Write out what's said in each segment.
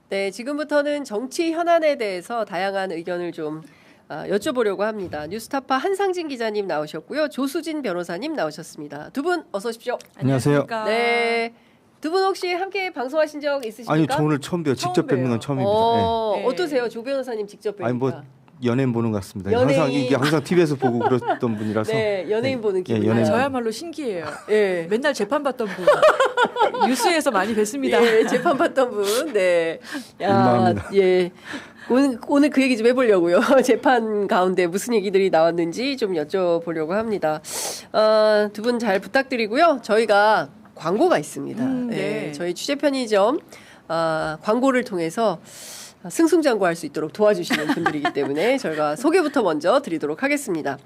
네, 지금부터는 정치 현안에 대해서 다양한 의견을 좀 여쭤보려고 합니다. 뉴스타파 한상진 기자님 나오셨고요. 조수진 변호사님 나오셨습니다. 두 분 어서 오십시오. 안녕하세요. 네. 두 분 혹시 함께 방송하신 적 있으십니까? 아니, 저 오늘 처음 봬요. 직접 뵙는 건 처음입니다. 네. 어떠세요? 조 변호사님 직접 뵈니까. 아니 뭐 연예인 보는 것 같습니다. 연예인. 항상 TV에서 보고 그랬던 분이라서. 네, 연예인 보는 기분. 연예인. 저야말로 신기해요. 예. 맨날 재판 받던 분. 뉴스에서 많이 뵀습니다. 예, 재판 받던 분. 네. 민망합니다. 예. 오늘 그 얘기 좀 해보려고요. 재판 가운데 무슨 얘기들이 나왔는지 좀 여쭤보려고 합니다. 두 분 잘 부탁드리고요. 저희가 광고가 있습니다. 네. 저희 취재 편의점 광고를 통해서 승승장구할 수 있도록 도와주시는 분들이기 때문에 저희가 소개부터 먼저 드리도록 하겠습니다.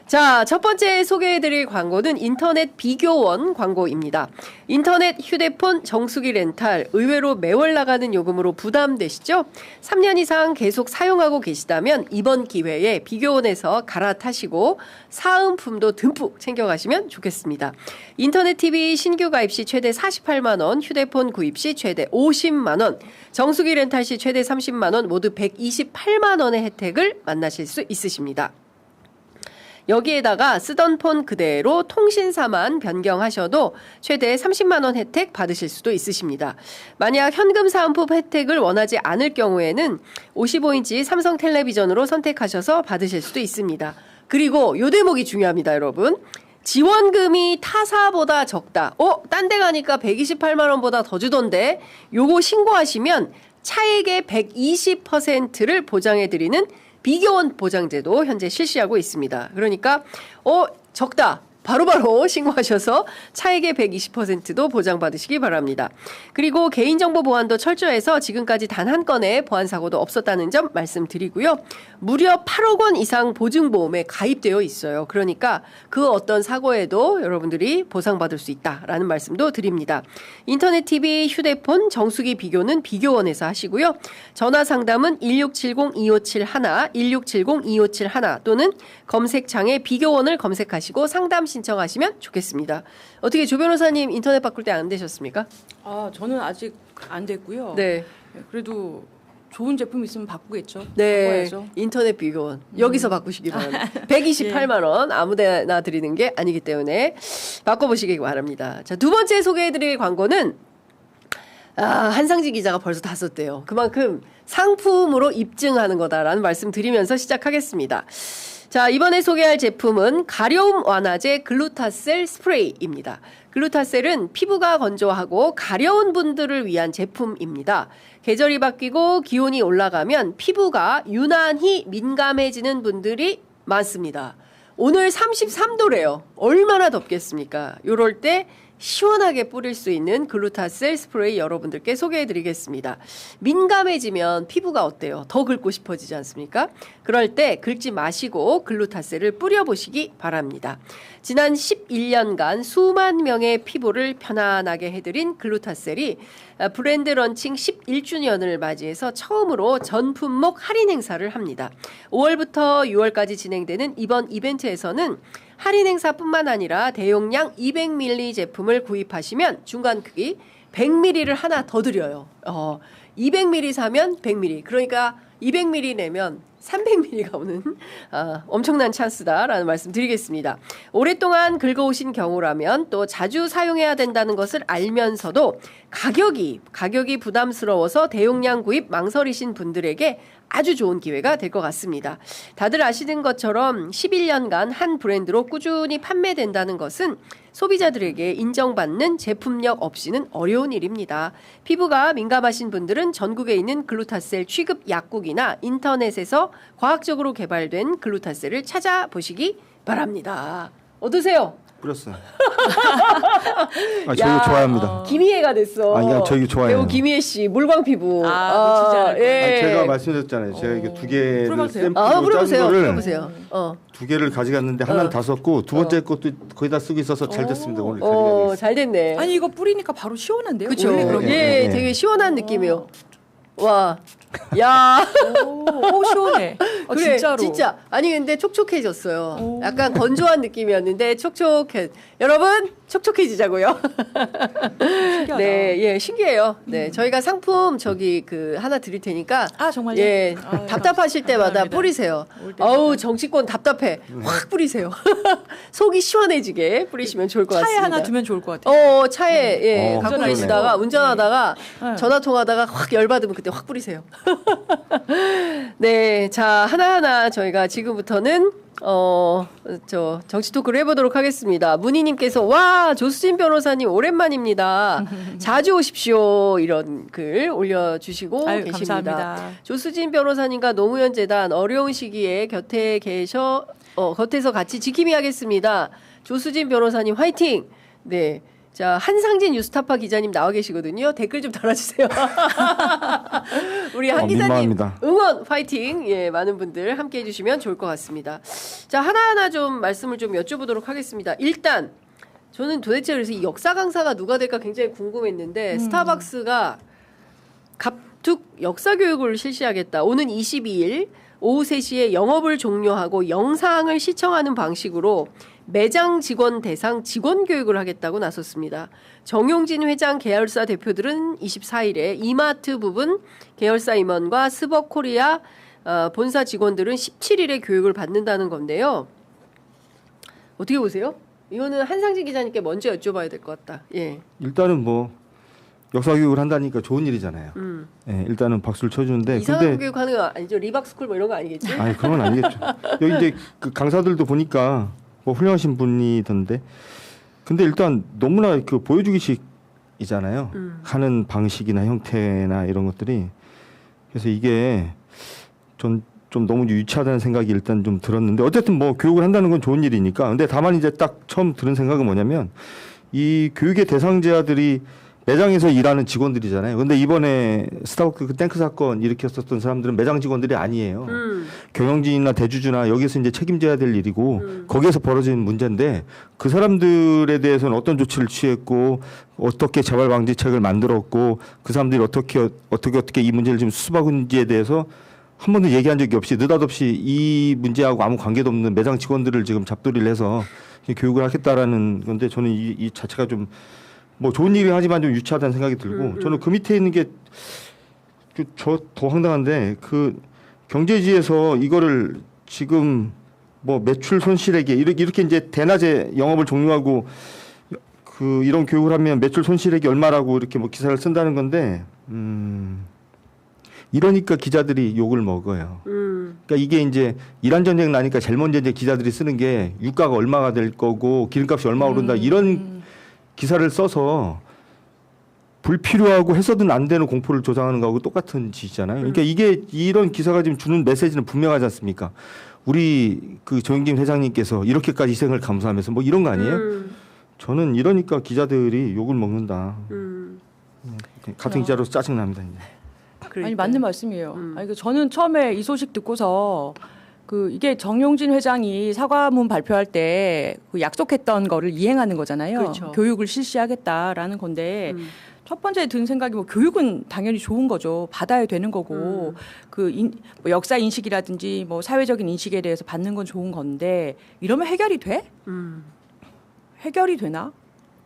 자, 첫 번째 소개해드릴 광고는 인터넷 비교원 광고입니다. 인터넷 휴대폰 정수기 렌탈 의외로 매월 나가는 요금으로 부담되시죠? 3년 이상 계속 사용하고 계시다면 이번 기회에 비교원에서 갈아타시고 사은품도 듬뿍 챙겨가시면 좋겠습니다. 인터넷 TV 신규 가입 시 최대 48만 원, 휴대폰 구입 시 최대 50만 원, 정수기 렌탈 시 최대 30만 원, 모두 128만 원의 혜택을 만나실 수 있으십니다. 여기에다가 쓰던 폰 그대로 통신사만 변경하셔도 최대 30만 원 혜택 받으실 수도 있으십니다. 만약 현금 사은품 혜택을 원하지 않을 경우에는 55인치 삼성 텔레비전으로 선택하셔서 받으실 수도 있습니다. 그리고 요 대목이 중요합니다, 여러분. 지원금이 타사보다 적다. 딴 데 가니까 128만 원보다 더 주던데 요거 신고하시면 차액의 120%를 보장해드리는 비교원 보장제도 현재 실시하고 있습니다. 그러니까 적다. 바로바로 신고하셔서 차액의 120%도 보장받으시기 바랍니다. 그리고 개인정보 보안도 철저해서 지금까지 단 한 건의 보안사고도 없었다는 점 말씀드리고요. 무려 8억 원 이상 보증보험에 가입되어 있어요. 그러니까 그 어떤 사고에도 여러분들이 보상받을 수 있다라는 말씀도 드립니다. 인터넷 TV, 휴대폰, 정수기 비교는 비교원에서 하시고요. 전화 상담은 1670-2571, 1670-2571 또는 검색창에 비교원을 검색하시고 상담 신청하시면 좋겠습니다. 어떻게 조 변호사님 인터넷 바꿀 때 안 되셨습니까? 저는 아직 안 됐고요. 네. 그래도 좋은 제품 있으면 바꾸겠죠. 네. 바꿔야죠. 인터넷 비교원. 여기서 바꾸시기 바랍니다. 128만 원 아무데나 드리는 게 아니기 때문에 바꿔보시기 바랍니다. 자, 두 번째 소개해드릴 광고는 한상진 기자가 벌써 다 썼대요. 그만큼 상품으로 입증하는 거다라는 말씀 드리면서 시작하겠습니다. 자, 이번에 소개할 제품은 가려움 완화제 글루타셀 스프레이입니다. 글루타셀은 피부가 건조하고 가려운 분들을 위한 제품입니다. 계절이 바뀌고 기온이 올라가면 피부가 유난히 민감해지는 분들이 많습니다. 오늘 33도래요. 얼마나 덥겠습니까? 요럴 때 시원하게 뿌릴 수 있는 글루타셀 스프레이 여러분들께 소개해드리겠습니다. 민감해지면 피부가 어때요? 더 긁고 싶어지지 않습니까? 그럴 때 긁지 마시고 글루타셀을 뿌려보시기 바랍니다. 지난 11년간 수만 명의 피부를 편안하게 해드린 글루타셀이 브랜드 런칭 11주년을 맞이해서 처음으로 전 품목 할인 행사를 합니다. 5월부터 6월까지 진행되는 이번 이벤트에서는 할인 행사뿐만 아니라 대용량 200ml 제품을 구입하시면 중간 크기 100ml를 하나 더 드려요. 200ml 사면 100ml. 그러니까 200ml 내면 300ml가 오는 엄청난 찬스다라는 말씀 드리겠습니다. 오랫동안 긁어오신 경우라면 또 자주 사용해야 된다는 것을 알면서도 가격이 부담스러워서 대용량 구입 망설이신 분들에게 아주 좋은 기회가 될 것 같습니다. 다들 아시는 것처럼 11년간 한 브랜드로 꾸준히 판매된다는 것은 소비자들에게 인정받는 제품력 없이는 어려운 일입니다. 피부가 민감하신 분들은 전국에 있는 글루타셀 취급 약국이나 인터넷에서 과학적으로 개발된 글루타셀을 찾아보시기 바랍니다. 어떠세요? 뿌렸어요. 저희가 좋아합니다. 김희애가 됐어. 저희 좋아해요. 배우 김희애 씨 물광 피부. 놓치지 않을 예. 제가 말씀드렸잖아요. 제가 이게 두 개를 풀어보세요. 샘플로 짠 거를 풀어보세요. 두 개를 가져갔는데 하나는 다 썼고 두 번째 것도 거의 다 쓰고 있어서 잘 됐습니다. 오늘 가져가겠습니다. 잘 됐네. 아니 이거 뿌리니까 바로 시원한데요? 그렇죠. 원래 그런 예, 예. 되게 시원한 느낌이에요. 와, 야. 오, 시원해. 그래, 진짜로. 진짜. 아니 근데 촉촉해졌어요. 오. 약간 건조한 느낌이었는데 촉촉해. 여러분 촉촉해지자고요. 신기하다. 네, 예, 신기해요. 네, 저희가 상품 저기 그 하나 드릴 테니까. 아, 정말요? 예, 아유, 답답하실 때마다 감사합니다. 뿌리세요. 올 때마다. 어우 정치권 답답해. 확 뿌리세요. 속이 시원해지게 뿌리시면 좋을 것 차에 같습니다. 하나 두면 좋을 것 같아요. 차에 예, 갖고 운전할 계시다가 때. 운전하다가 네. 전화 통하다가 확 열받으면 그때 확 뿌리세요. 네, 자 하나하나 저희가 지금부터는 저 정치 토크를 해보도록 하겠습니다. 문희님께서 와 조수진 변호사님 오랜만입니다. 자주 오십시오 이런 글 올려주시고 아유, 계십니다. 감사합니다. 조수진 변호사님과 노무현 재단 어려운 시기에 곁에서 같이 지킴이 하겠습니다. 조수진 변호사님 화이팅. 네. 자, 한상진 뉴스타파 기자님 나와 계시거든요. 댓글 좀 달아주세요. 우리 한 기자님 민망합니다. 응원 파이팅. 예, 많은 분들 함께 해주시면 좋을 것 같습니다. 자, 하나하나 좀 말씀을 좀 여쭤보도록 하겠습니다. 일단 저는 도대체 그래서 이 역사 강사가 누가 될까 굉장히 궁금했는데 스타벅스가 갑툭 역사 교육을 실시하겠다. 오는 22일 오후 3시에 영업을 종료하고 영상을 시청하는 방식으로 매장 직원 대상 직원 교육을 하겠다고 나섰습니다. 정용진 회장 계열사 대표들은 24일에 이마트 부분 계열사 임원과 스벅코리아 본사 직원들은 17일에 교육을 받는다는 건데요. 어떻게 보세요? 이거는 한상진 기자님께 먼저 여쭤봐야 될 것 같다. 예. 일단은 뭐 역사 교육을 한다니까 좋은 일이잖아요. 예, 일단은 박수를 쳐주는데 이상한 교육하는 거 아니죠? 리박스쿨 뭐 이런 거 아니겠지? 아니 그런 건 아니겠죠. 여기 이제 그 강사들도 보니까 뭐 훌륭하신 분이던데 근데 일단 너무나 그 보여주기식이잖아요. 하는 방식이나 형태나 이런 것들이 그래서 이게 좀 너무 유치하다는 생각이 일단 좀 들었는데 어쨌든 뭐 교육을 한다는 건 좋은 일이니까 근데 다만 이제 딱 처음 들은 생각은 뭐냐면 이 교육의 대상자들이 매장에서 일하는 직원들이잖아요. 근데 이번에 스타벅스 그 탱크 사건 일으켰었던 사람들은 매장 직원들이 아니에요. 경영진이나 대주주나 여기서 이제 책임져야 될 일이고 거기에서 벌어진 문제인데 그 사람들에 대해서는 어떤 조치를 취했고 어떻게 재발 방지책을 만들었고 그 사람들이 어떻게 이 문제를 지금 수습하는지에 대해서 한 번도 얘기한 적이 없이 느닷없이 이 문제하고 아무 관계도 없는 매장 직원들을 지금 잡돌이를 해서 교육을 하겠다라는 건데 저는 이 자체가 좀 뭐 좋은 일이긴 하지만 좀 유치하다는 생각이 들고 저는 그 밑에 있는 게 저 더 황당한데 그 경제지에서 이거를 지금 뭐 매출 손실액에 이렇게 이제 대낮에 영업을 종료하고 그 이런 교육을 하면 매출 손실액이 얼마라고 이렇게 뭐 기사를 쓴다는 건데 이러니까 기자들이 욕을 먹어요. 그러니까 이게 이제 이란 전쟁 나니까 제일 먼저 이제 기자들이 쓰는 게 유가가 얼마가 될 거고 기름값이 얼마 오른다 이런 기사를 써서 불필요하고 해서든 안 되는 공포를 조장하는 거하고 똑같은 짓이잖아요. 그러니까 이게 이런 기사가 지금 주는 메시지는 분명하지 않습니까? 우리 그 정영진 회장님께서 이렇게까지 희생을 감수하면서 뭐 이런 거 아니에요? 저는 이러니까 기자들이 욕을 먹는다. 같은 기자로서 짜증납니다. 이제. 그러니까요. 아니 맞는 말씀이에요. 아니 저는 처음에 이 소식 듣고서 이게 정용진 회장이 사과문 발표할 때 그 약속했던 거를 이행하는 거잖아요. 그렇죠. 교육을 실시하겠다라는 건데 첫 번째 든 생각이 뭐 교육은 당연히 좋은 거죠. 받아야 되는 거고 뭐 역사 인식이라든지 뭐 사회적인 인식에 대해서 받는 건 좋은 건데 이러면 해결이 돼? 해결이 되나?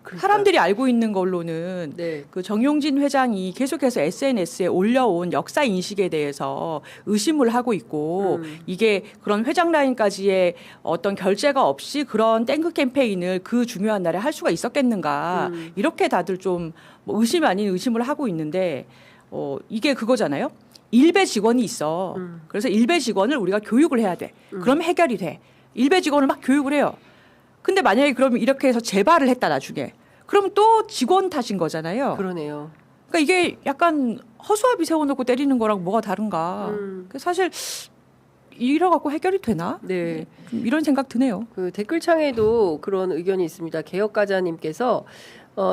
그러니까. 사람들이 알고 있는 걸로는 네. 그 정용진 회장이 계속해서 SNS에 올려온 역사 인식에 대해서 의심을 하고 있고 이게 그런 회장 라인까지의 어떤 결재가 없이 그런 땡크 캠페인을 그 중요한 날에 할 수가 있었겠는가 이렇게 다들 좀뭐 의심 아닌 의심을 하고 있는데 이게 그거잖아요. 일베 직원이 있어. 그래서 일베 직원을 우리가 교육을 해야 돼. 그럼 해결이 돼. 일베 직원을 막 교육을 해요. 근데 만약에 그러면 이렇게 해서 재발을 했다 나중에 그럼 또 직원 탓인 거잖아요. 그러네요. 그러니까 이게 약간 허수아비 세워놓고 때리는 거랑 뭐가 다른가. 사실 이래갖고 해결이 되나? 네. 좀 이런 생각 드네요. 그 댓글창에도 그런 의견이 있습니다. 개혁가자님께서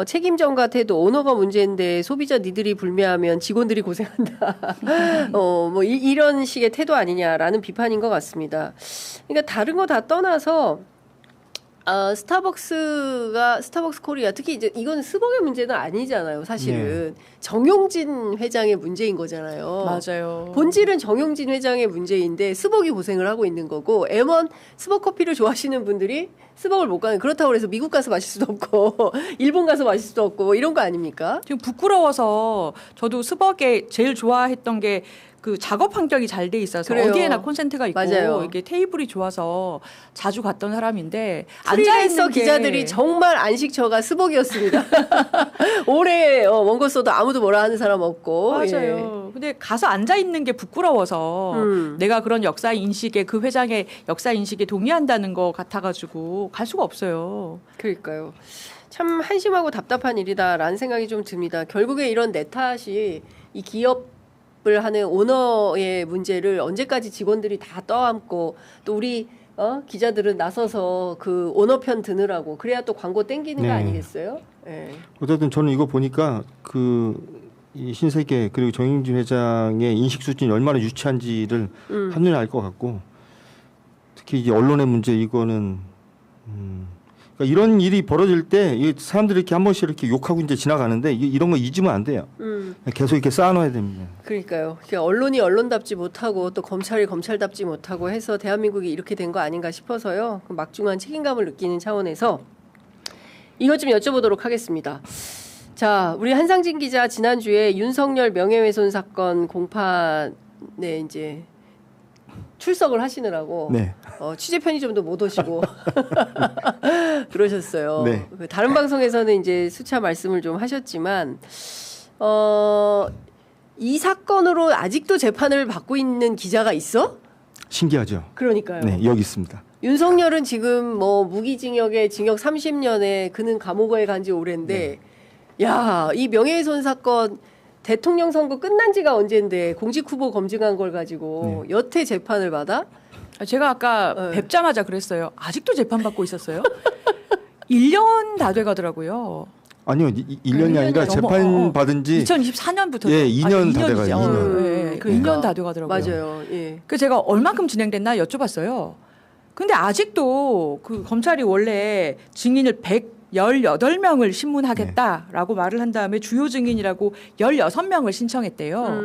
책임전가 태도 언어가 문제인데 소비자 니들이 불매하면 직원들이 고생한다. 뭐 이런 식의 태도 아니냐라는 비판인 것 같습니다. 그러니까 다른 거 다 떠나서 스타벅스 코리아 특히 이제 이건 스벅의 문제는 아니잖아요. 사실은 정용진 회장의 문제인 거잖아요. 맞아요. 본질은 정용진 회장의 문제인데 스벅이 고생을 하고 있는 거고 M1 스벅 커피를 좋아하시는 분들이 스벅을 못 가는 그렇다고 해서 미국 가서 마실 수도 없고 일본 가서 마실 수도 없고 이런 거 아닙니까? 지금 부끄러워서 저도 스벅에 제일 좋아했던 게 그 작업 환경이 잘 돼 있어서 그래요. 어디에나 콘센트가 있고 맞아요. 이게 테이블이 좋아서 자주 갔던 사람인데 프리랜서 앉아있는 게 기자들이 정말 안식처가 스벅이었습니다. 올해 원고 써도 아무도 뭐라 하는 사람 없고. 맞아요. 근데 가서 앉아 있는 게 부끄러워서 내가 그런 역사 인식에 그 회장의 역사 인식에 동의한다는 거 같아가지고 갈 수가 없어요. 그러니까요. 참 한심하고 답답한 일이다라는 생각이 좀 듭니다. 결국에 이런 내 탓이 이 기업을 하는 오너의 문제를 언제까지 직원들이 다 떠안고 또 우리 기자들은 나서서 그 오너 편 드느라고 그래야 또 광고 땡기는 거 네. 아니겠어요? 네. 어쨌든 저는 이거 보니까 이 신세계 그리고 정영진 회장의 인식 수준이 얼마나 유치한지를 한눈에 알 것 같고 특히 이제 언론의 문제 이거는 그러니까 이런 일이 벌어질 때 이 사람들이 이렇게 한 번씩 이렇게 욕하고 이제 지나가는데 이런 거 잊으면 안 돼요. 계속 이렇게 쌓아놔야 됩니다. 그러니까요. 그러니까 언론이 언론답지 못하고 또 검찰이 검찰답지 못하고 해서 대한민국이 이렇게 된 거 아닌가 싶어서요. 그 막중한 책임감을 느끼는 차원에서 이것 좀 여쭤보도록 하겠습니다. 자, 우리 한상진 기자 지난주에 윤석열 명예훼손 사건 공판에 이제 출석을 하시느라고 네. 취재 편의점도 못 오시고 그러셨어요. 네. 다른 방송에서는 이제 수차 말씀을 좀 하셨지만 이 사건으로 아직도 재판을 받고 있는 기자가 있어? 신기하죠. 그러니까요. 네, 여기 있습니다. 윤석열은 지금 뭐 무기징역에 징역 30년에 그는 감옥에 간 지 오랜데 야, 이 명예훼손 사건 대통령 선거 끝난 지가 언젠데 공직 후보 검증한 걸 가지고 여태 재판을 받아? 제가 아까 뵙자마자 그랬어요. 아직도 재판받고 있었어요? 1년 다 돼가더라고요. 아니요, 1년이 아니라 재판 받은 지 2024년부터. 예, 2년 다 돼가요. 2년. 예, 그 2년 다 돼가더라고요. 맞아요. 예. 그래서 제가 얼만큼 진행됐나 여쭤봤어요. 근데 아직도 그 검찰이 원래 증인을 118명을 신문하겠다라고 말을 한 다음에 주요 증인이라고 16명을 신청했대요.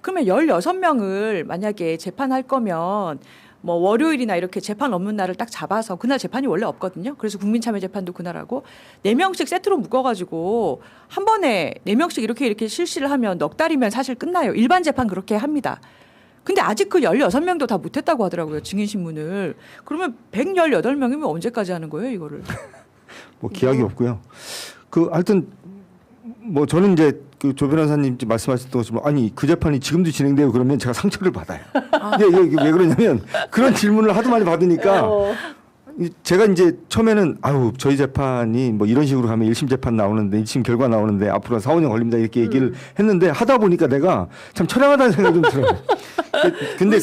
그러면 16명을 만약에 재판할 거면 뭐 월요일이나 이렇게 재판 없는 날을 딱 잡아서 그날 재판이 원래 없거든요. 그래서 국민참여재판도 그날 하고 4명씩 세트로 묶어가지고 한 번에 4명씩 이렇게 실시를 하면 넉 달이면 사실 끝나요. 일반 재판 그렇게 합니다. 근데 아직 그 16명도 다 못했다고 하더라고요. 증인신문을. 그러면 118명이면 언제까지 하는 거예요, 이거를? 뭐 기약이 없고요. 하여튼 뭐 저는 이제 그 조 변호사님 말씀하셨던 것처럼 아니 그 재판이 지금도 진행되고 그러면 제가 상처를 받아요. 이게 왜 그러냐면 그런 질문을 하도 많이 받으니까 제가 이제 처음에는 아유 저희 재판이 뭐 이런 식으로 가면 1심 재판 나오는데 1심 결과 나오는데 앞으로 4, 5년 걸립니다 이렇게 얘기를 했는데 하다 보니까 내가 참 처량하다는 생각이 좀 들어요. 근데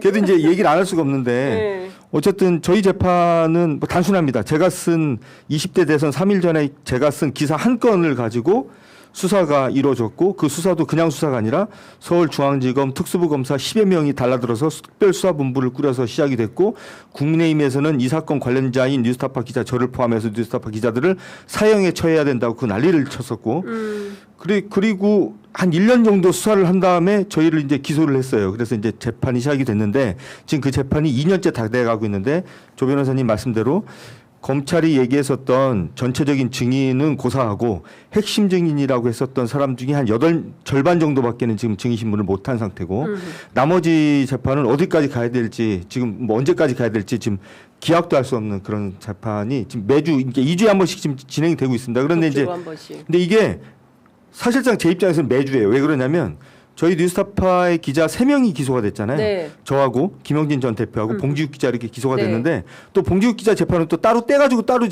그래도 이제 얘기를 안 할 수가 없는데 어쨌든 저희 재판은 뭐 단순합니다. 제가 쓴 20대 대선 3일 전에 제가 쓴 기사 한 건을 가지고 수사가 이루어졌고 그 수사도 그냥 수사가 아니라 서울중앙지검 특수부 검사 10여 명이 달라들어서 특별수사본부를 꾸려서 시작이 됐고 국민의힘에서는 이 사건 관련자인 뉴스타파 기자 저를 포함해서 뉴스타파 기자들을 사형에 처해야 된다고 그 난리를 쳤었고 그리고 한 1년 정도 수사를 한 다음에 저희를 이제 기소를 했어요. 그래서 이제 재판이 시작이 됐는데 지금 그 재판이 2년째 다 돼가고 있는데 조 변호사님 말씀대로 검찰이 얘기했었던 전체적인 증인은 고사하고 핵심 증인이라고 했었던 사람 중에 한 절반 정도밖에는 지금 증인신문을 못한 상태고 나머지 재판은 어디까지 가야 될지 지금 뭐 언제까지 가야 될지 지금 기약도 할 수 없는 그런 재판이 지금 매주 이제 2주에 한 번씩 지금 진행이 되고 있습니다. 그런데 이제 근데 이게 사실상 제 입장에서는 매주예요. 왜 그러냐면 저희 뉴스타파의 기자 3명이 기소가 됐잖아요. 네. 저하고 김영진 전 대표하고 봉지욱 기자 이렇게 기소가 됐는데 또 봉지욱 기자 재판은 또 따로 떼가지고 따로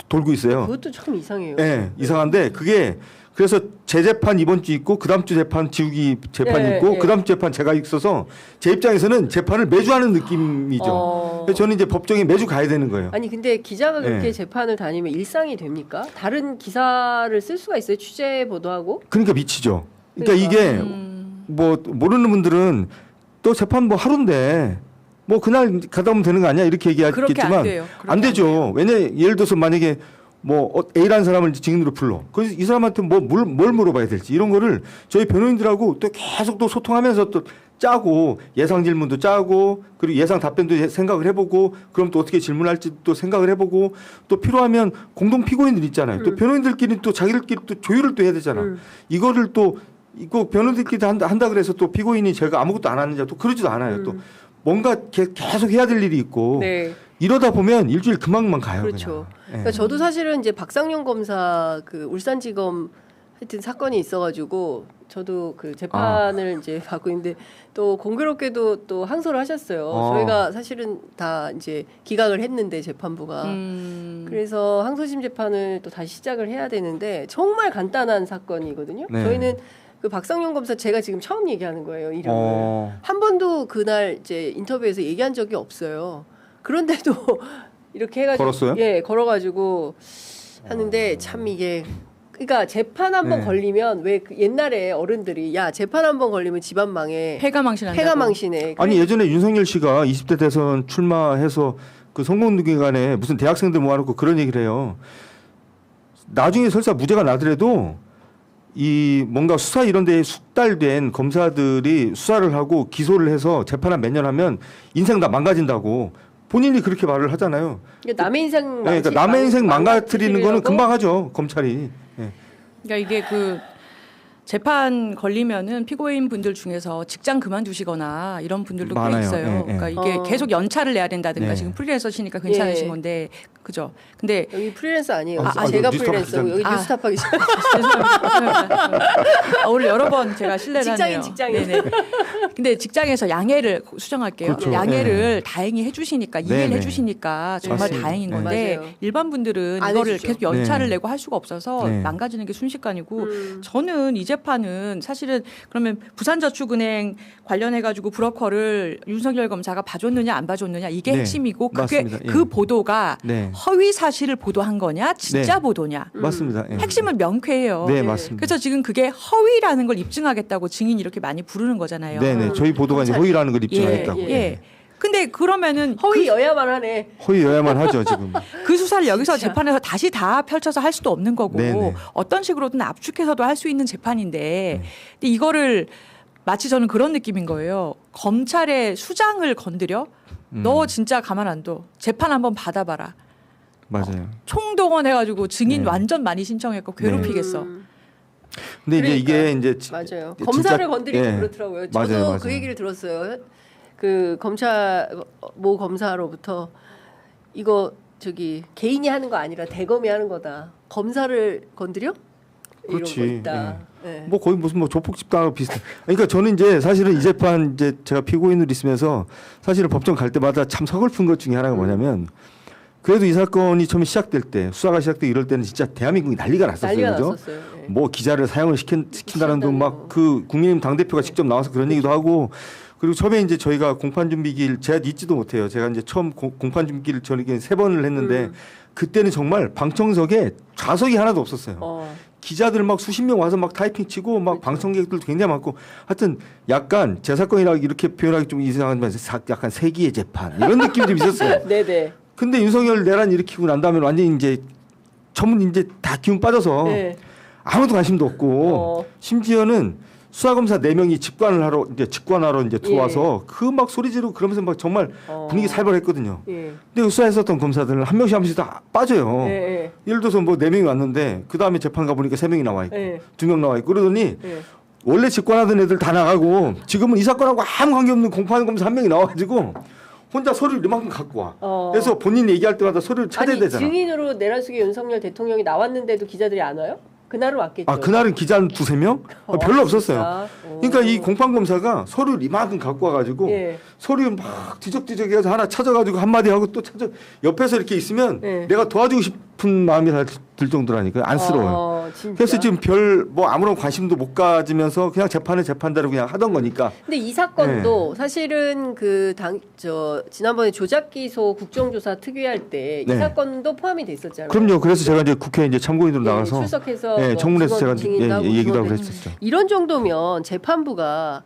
돌고 있어요. 그것도 참 이상해요. 네, 이상한데 그게 그래서 제 재판 이번 주 있고 그다음 주 재판 지우기 재판 있고 그다음 주 재판 제가 있어서 제 입장에서는 재판을 매주 하는 느낌이죠. 그래서 저는 이제 법정에 매주 가야 되는 거예요. 아니 근데 기자가 그렇게 재판을 다니면 일상이 됩니까? 다른 기사를 쓸 수가 있어요? 취재 보도하고? 그러니까 미치죠. 그러니까 이게 뭐 모르는 분들은 또 재판 뭐 하루인데 뭐 그날 가다 오면 되는 거 아니야 이렇게 그렇게 얘기하겠지만 안 돼요. 그렇게 안 되죠. 왜냐 예를 들어서 만약에 뭐 A라는 사람을 증인으로 불러. 그래서 이 사람한테 뭘 물어봐야 될지 이런 거를 저희 변호인들하고 또 계속 또 소통하면서 또 짜고 예상 질문도 짜고 그리고 예상 답변도 생각을 해보고 그럼 또 어떻게 질문할지 또 생각을 해보고 또 필요하면 공동 피고인들 있잖아요. 또 변호인들끼리 또 자기들끼리 또 조율을 또 해야 되잖아. 이거를 또 이거 변호인들끼리 한다 그래서 또 피고인이 제가 아무것도 안 하는지 또 그러지도 않아요. 또 뭔가 계속 해야 될 일이 있고 네. 이러다 보면 일주일 금방금방 가요. 그렇죠. 그냥. 그러니까 저도 사실은 이제 박상용 검사 그 울산지검 하여튼 사건이 있어가지고 저도 그 재판을 이제 받고 있는데 또 공교롭게도 또 항소를 하셨어요. 저희가 사실은 다 이제 기각을 했는데 재판부가 그래서 항소심 재판을 또 다시 시작을 해야 되는데 정말 간단한 사건이거든요. 네. 저희는 그 박상용 검사 제가 지금 처음 얘기하는 거예요. 이름을 한 번도 그날 이제 인터뷰에서 얘기한 적이 없어요. 그런데도 이렇게 해가지고 걸었어요? 예, 걸어가지고 하는데 참 이게 그러니까 재판 한 번 네. 걸리면 왜 그 옛날에 어른들이 야 재판 한 번 걸리면 집안 망해 패가망신한다고. 패가망신해. 아니 예전에 윤석열 씨가 20대 대선 출마해서 그 선거운동기간에 무슨 대학생들 모아놓고 그런 얘기를 해요. 나중에 설사 무죄가 나더라도 이 뭔가 수사 이런 데에 숙달된 검사들이 수사를 하고 기소를 해서 재판 한 몇 년 하면 인생 다 망가진다고 본인이 그렇게 말을 하잖아요. 그러니까 남의 인생 네, 그러니까 남의 인생 망가뜨리는 거는 금방 하죠 검찰이. 네. 그러니까 이게 그 재판 걸리면은 피고인 분들 중에서 직장 그만두시거나 이런 분들도 꽤 많아요. 있어요. 예, 예. 그러니까 이게 계속 연차를 내야 된다든가 네. 지금 프리랜서시니까 괜찮으신 예. 건데 그죠? 근데 여기 프리랜서 아니에요. 아, 제가 뉴스타파 프리랜서고 여기 아. 뉴스타파 기자. 오늘 여러 번 제가 실례를 하네요. 직장인. 네네. 근데 직장에서 양해를 수정할게요. 그렇죠. 양해를 다행히 해주시니까 이해를 네네. 해주시니까 정말 맞습니다. 다행인 네. 건데 맞아요. 일반 분들은 안 이거를 해주죠. 계속 연차를 네. 내고 할 수가 없어서 네. 망가지는 게 순식간이고 저는 이 재판은 사실은 그러면 부산저축은행 관련해 가지고 브로커를 윤석열 검사가 봐줬느냐 안 봐줬느냐 이게 네. 핵심이고 그게 맞습니다. 예. 그 보도가 네. 허위 사실을 보도한 거냐 진짜 네. 보도냐 맞습니다. 예. 핵심은 명쾌해요. 네 맞습니다. 그래서 지금 그게 허위라는 걸 입증하겠다고 증인이 이렇게 많이 부르는 거잖아요. 네네 저희 보도가 이제 허위라는 걸 입증하겠다고. 예. 근데 그러면은 허위여야만 하네. 허위여야만 하죠 지금. 그 수사를 여기서 진짜. 재판에서 다시 다 펼쳐서 할 수도 없는 거고 네네. 어떤 식으로든 압축해서도 할 수 있는 재판인데 근데 이거를 마치 저는 그런 느낌인 거예요. 검찰의 수장을 건드려? 너 진짜 가만 안 둬. 재판 한번 받아봐라. 맞아요. 총동원해가지고 증인 네. 완전 많이 신청했고 괴롭히겠어. 근데 이제 이게 그러니까. 이제 맞아요. 진짜- 검사를 건드리고 예. 그렇더라고요. 저도 맞아요, 맞아요. 그 얘기를 들었어요. 그 검찰 모 검사로부터 이거 저기 개인이 하는 거 아니라 대검이 하는 거다. 검사를 건드려? 이런 그렇지. 거 있다. 예. 뭐 거의 무슨 뭐 조폭 집단하고 비슷해. 그러니까 저는 이제 사실은 이 재판 이제 제가 피고인으로 있으면서 사실은 법정 갈 때마다 참 서글픈 것 중에 하나가 뭐냐면 그래도 이 사건이 처음에 시작될 때 수사가 시작되고 이럴 때는 진짜 대한민국이 난리가 났었어요. 난리가 그죠? 났었어요. 예. 뭐 기자를 사형을 시킨다는 둥 막 그 국민의힘 당대표가 직접 나와서 그런 얘기도 하고 그리고 처음에 이제 저희가 공판 준비기일 제가 잊지도 못해요. 제가 이제 처음 공판 준비기를 저는 3번을 했는데 그때는 정말 방청석에 좌석이 하나도 없었어요. 기자들 막 수십 명 와서 막 타이핑 치고 막 방청객들도 굉장히 많고 하여튼 약간 제 사건이라 이렇게 표현하기 좀 이상하지만 약간 세기의 재판 이런 느낌이 좀 있었어요. 네네. 근데 윤석열 내란 일으키고 난 다음에 완전히 이제 전문 이제 다 기운 빠져서 네. 아무도 관심도 없고 심지어는 수사검사 4명이 직관하러 이제 들어와서 그 막 소리 지르고 그러면서 막 정말 분위기 살벌했거든요. 예. 근데 그 수사했었던 검사들은 한 명씩 다 빠져요. 예. 예. 예를 들어서 뭐 4명이 왔는데 그 다음에 재판 가보니까 3명이 나와 있고 예. 2명 나와 있고 그러더니 예. 원래 직관하던 애들 다 나가고 지금은 이 사건하고 아무 관계없는 공판검사 1명이 나와가지고 혼자 서류를 이만큼 갖고 와. 그래서 본인 얘기할 때마다 서류를 찾아야 아니 되잖아. 증인으로 내란숙의 윤석열 대통령이 나왔는데도 기자들이 안 와요? 그날은 왔겠죠. 아 그날은 기자 한 2-3명? 별로 없었어요. 진짜? 그러니까 이 공판검사가 서류를 이만큼 갖고 와가지고 예. 서류 막 뒤적뒤적 해서 하나 찾아가지고 한마디 하고 또 찾아 옆에서 이렇게 있으면 예. 내가 도와주고 싶은 마음이 들 정도라니까 안쓰러워요. 진짜? 그래서 지금 별 뭐 아무런 관심도 못 가지면서 그냥 재판은 재판대로 그냥 하던 거니까. 근데 이 사건도 사실은 지난번에 조작 기소 국정조사 특위할 때 이 네. 사건도 포함이 돼 있었잖아요. 그럼요. 그래서 제가 이제 국회 이제 참고인으로 예, 나가서 출석해서 예, 뭐 청문회에서 제가 증인도 하고 얘기도 하고 증언도 그랬었죠. 이런 정도면 재판부가